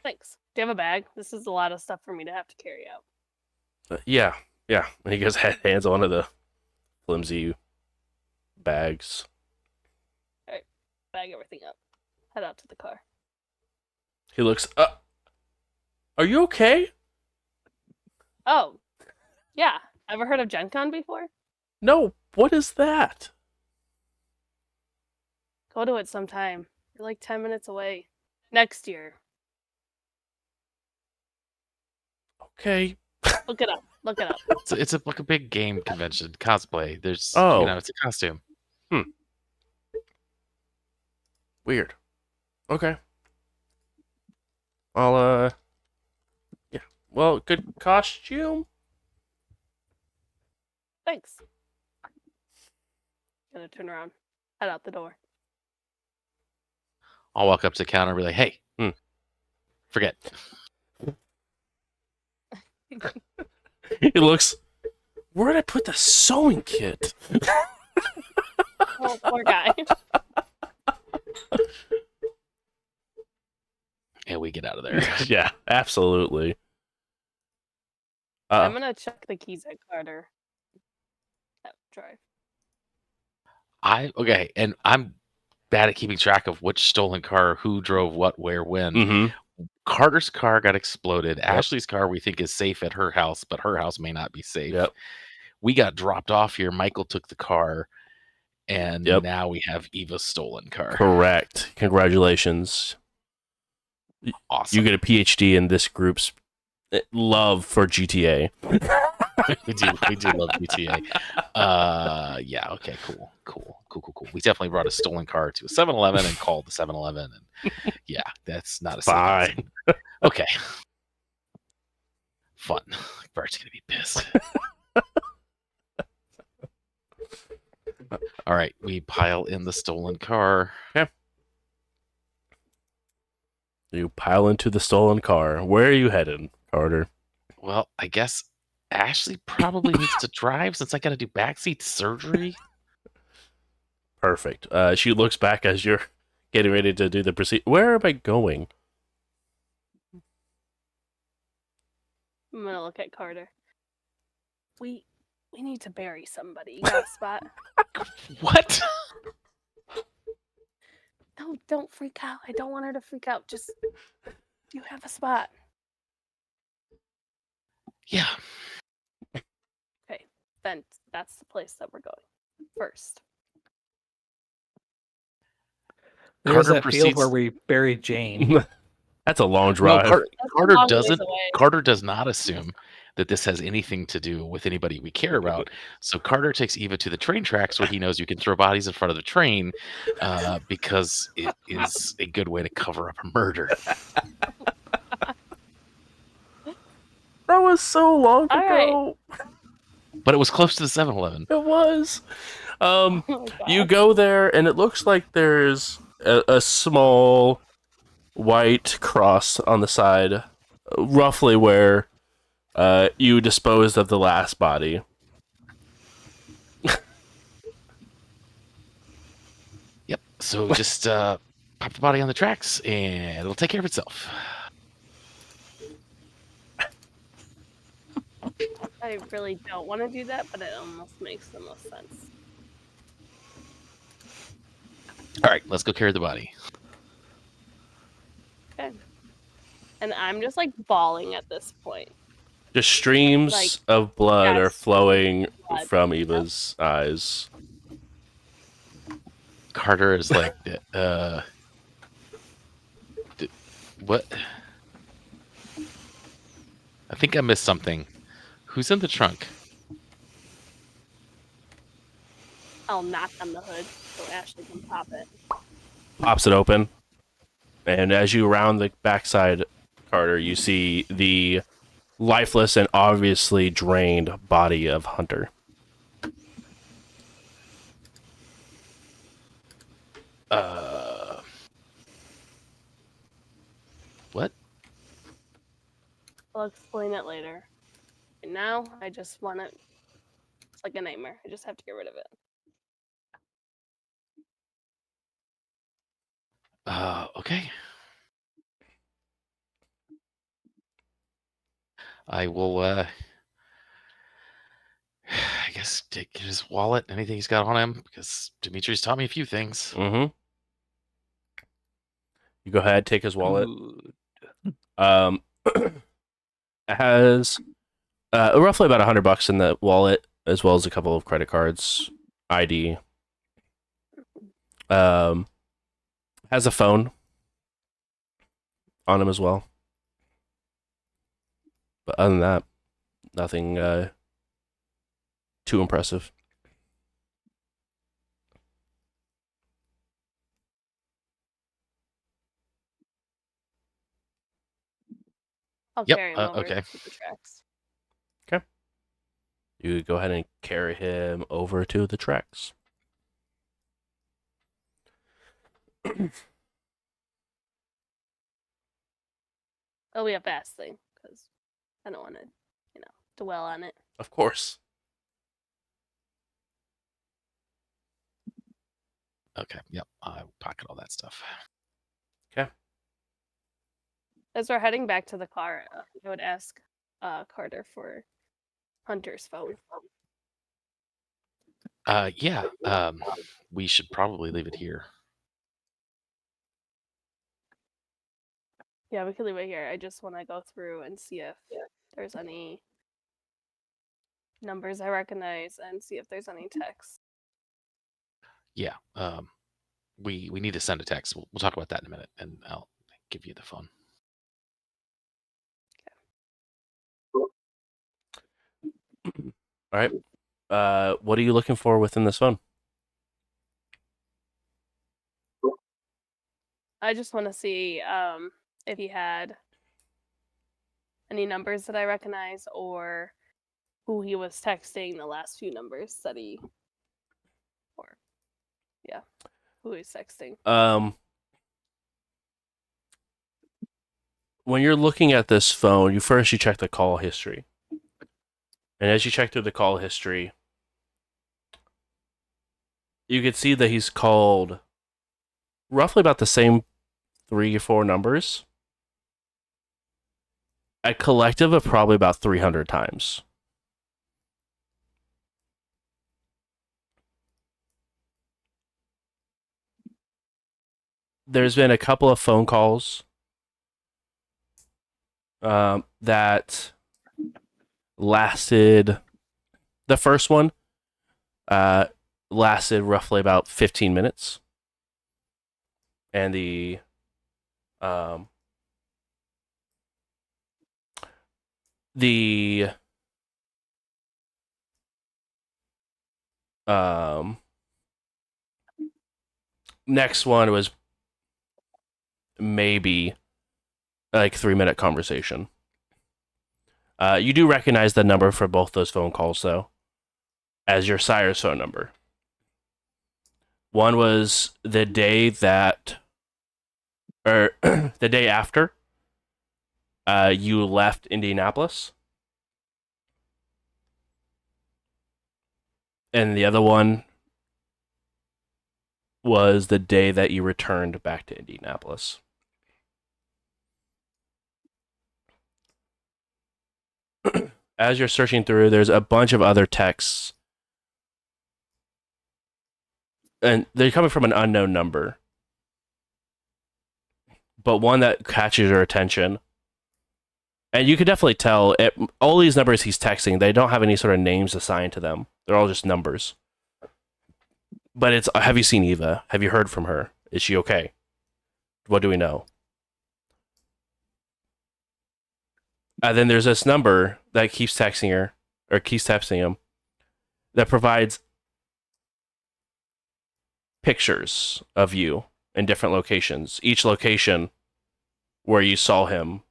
Thanks. Do you have a bag? This is a lot of stuff for me to have to carry out. Yeah. And he goes hands onto the flimsy bags. Bag everything up. Head out to the car. He looks. Are you okay? Oh, yeah. Ever heard of Gen Con before? No. What is that? Go to it sometime. You're like 10 minutes away. Next year. Okay. Look it up. It's like a big game convention cosplay. There's Oh. it's a costume. Weird. Okay. I'll yeah. Well, good costume. Thanks. Gonna turn around. Head out the door. I'll walk up to the counter and be like, "Hey, forget." He looks. Where did I put the sewing kit? Oh, poor guy. And we get out of there. Yeah, absolutely. I'm gonna check the keys at Carter. Drive. Okay, and I'm bad at keeping track of which stolen car, who drove what, where, when. Mm-hmm. Carter's car got exploded. Ashley's car we think is safe at her house, but her house may not be safe. Yep. We got dropped off here. Michael took the car, and Yep. now we have Eva's stolen car. Correct. Congratulations. Awesome. You get a PhD in this group's love for GTA. we do love GTA. Yeah, okay, cool. We definitely brought a stolen car to a 7-Eleven and called the 7-Eleven, and yeah, that's not a safe Fine. house. Okay. Fun. Bart's gonna be pissed. All right, we pile in the stolen car. Okay. You pile into the stolen car. Where are you headed, Carter? Well, I guess Ashley probably needs to drive since I got to do backseat surgery. Perfect. She looks back as you're getting ready to do the procedure. Where am I going? I'm gonna look at Carter. We need to bury somebody. You got a spot? What? No, don't freak out. I don't want her to freak out. Just, do you have a spot? Yeah. Okay, then that's the place that we're going first. There's Carter that field where we buried Jane. That's a long No, drive. That's Carter a long ways doesn't. away. Carter does not assume that this has anything to do with anybody we care about. So Carter takes Eva to the train tracks where he knows you can throw bodies in front of the train because it is a good way to cover up a murder. was so long All right. ago. But it was close to the 7-Eleven. It was. Oh my You God. go there, and it looks like there's a small white cross on the side, roughly where you disposed of the last body. Yep. So just pop the body on the tracks, and it'll take care of itself. I really don't want to do that, but it almost makes the most sense. All right, let's go carry the body. Okay. And I'm just like bawling at this point. Just streams Like, of blood are yes, flowing blood. from Eva's eyes. Carter is like, what? I think I missed something. Who's in the trunk? I'll knock on the hood so Ashley can pop it. Pops it open, and as you round the backside, Carter, you see the lifeless and obviously drained body of Hunter. What? I'll explain it later. And now I just want it. It's like a nightmare. I just have to get rid of it. Okay. I will, I guess, take his wallet, anything he's got on him, because Dimitri's taught me a few things. Mm-hmm. You go ahead, take his wallet. Good. It has roughly about $100 in the wallet, as well as a couple of credit cards, ID. Has a phone on him as well. But other than that, nothing too impressive. I'll Yep, carry him over okay. to the tracks. You go ahead and carry him over to the tracks. It'll be a fast thing because I don't want to, dwell on it. Of course. Okay, yep, I pocket all that stuff. As we're heading back to the car, I would ask Carter for Hunter's phone. Yeah, we should probably leave it here. Yeah, we could leave it here. I just want to go through and see if there's any numbers I recognize and see if there's any text. Yeah, we need to send a text. We'll talk about that in a minute, and I'll give you the phone. All right. What are you looking for within this phone? I just want to see if he had any numbers that I recognize or who he was texting, the last few numbers that he, or yeah, who he's texting. When you're looking at this phone, you check the call history. And as you check through the call history, you can see that he's called roughly about the same 3 or 4 numbers. A collective of probably about 300 times. There's been a couple of phone calls that lasted. The first one lasted roughly about 15 minutes. And the next one was maybe like 3-minute conversation. You do recognize the number for both those phone calls, though, as your sire's phone number. One was the day that, or the day after you left Indianapolis. And the other one was the day that you returned back to Indianapolis. As you're searching through, there's a bunch of other texts. And they're coming from an unknown number. But one that catches your attention. And you can definitely tell, all these numbers he's texting, they don't have any sort of names assigned to them. They're all just numbers. But it's, have you seen Eva? Have you heard from her? Is she okay? What do we know? Then there's this number that keeps texting her, or keeps texting him, that provides pictures of you in different locations. Each location where you saw him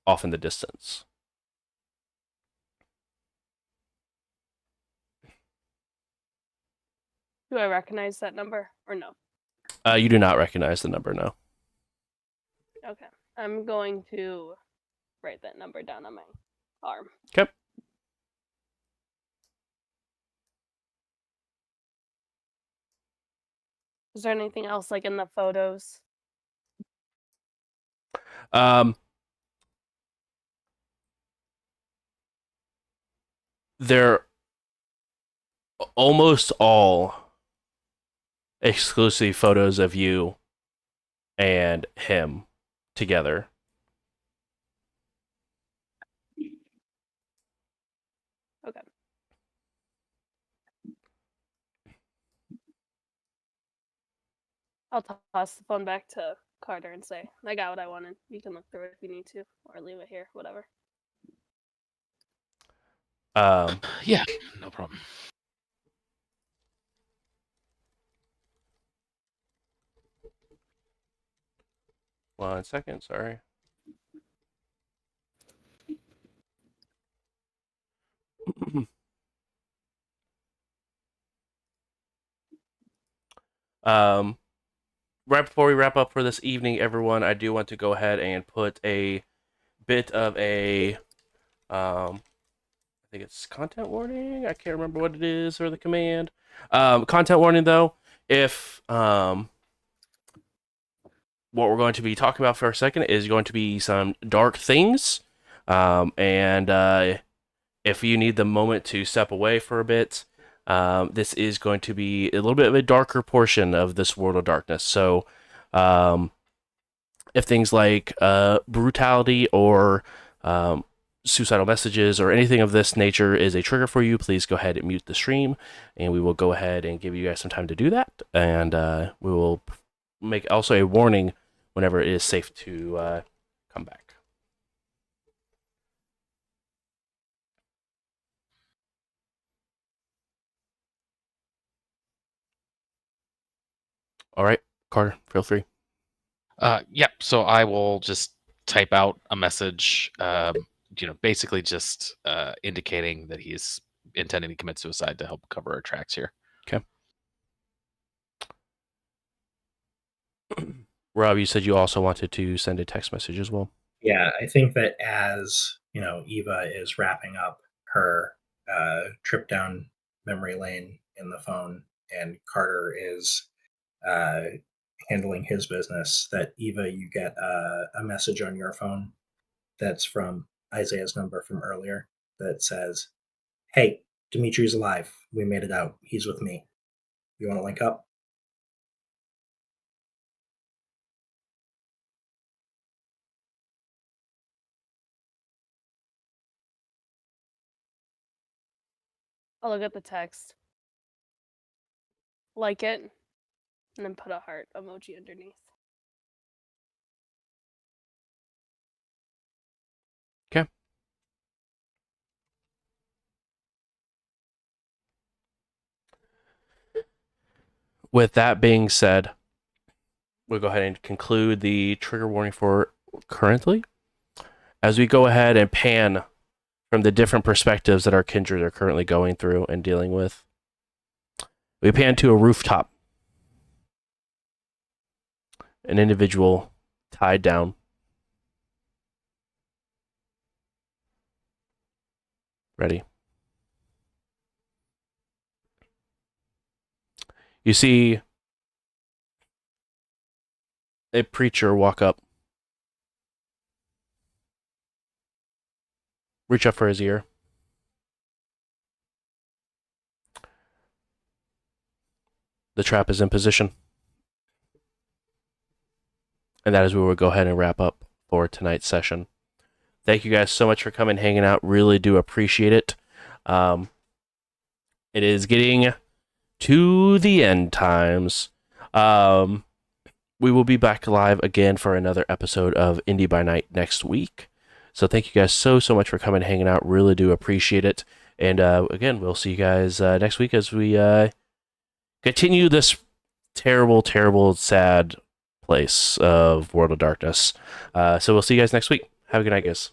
off in the distance. Do I recognize that number or no? You do not recognize the number, no. Okay. I'm going to write that number down on my arm. Okay. Is there anything else like in the photos? They're almost all exclusive photos of you and him together. Okay. I'll toss the phone back to Carter and say, I got what I wanted. You can look through it if you need to, or leave it here, whatever. Yeah, no problem. One second, sorry. Right before we wrap up for this evening, everyone, I do want to go ahead and put a bit of a, I think it's content warning. I can't remember what it is or the command. Content warning, though, if what we're going to be talking about for a second is going to be some dark things, and if you need the moment to step away for a bit, this is going to be a little bit of a darker portion of this world of darkness. So, if things like brutality or suicidal messages or anything of this nature is a trigger for you, please go ahead and mute the stream, and we will go ahead and give you guys some time to do that. And we will make also a warning whenever it is safe to come back. All right, Carter, feel free. Yeah, so I will just type out a message, basically just indicating that he's intending to commit suicide to help cover our tracks here. Okay. Rob, you said you also wanted to send a text message as well. Yeah, I think that as Eva is wrapping up her trip down memory lane in the phone, and Carter is handling his business, that Eva, you get a message on your phone that's from Isaiah's number from earlier that says, "Hey, Dimitri's alive. We made it out. He's with me. You want to link up?" I'll look at the text, like it, and then put a heart emoji underneath. Okay. With that being said, we'll go ahead and conclude the trigger warning for currently. As we go ahead and pan from the different perspectives that our kindred are currently going through and dealing with. We pan to a rooftop. An individual tied down. Ready? You see a preacher walk up, reach up for his ear. The trap is in position. And that is where we'll go ahead and wrap up for tonight's session. Thank you guys so much for coming, hanging out. Really do appreciate it. It is getting to the end times. We will be back live again for another episode of Indy by Night next week. So thank you guys so much for coming, hanging out. Really do appreciate it. And again, we'll see you guys next week as we continue this terrible, sad place of World of Darkness. So we'll see you guys next week. Have a good night, guys.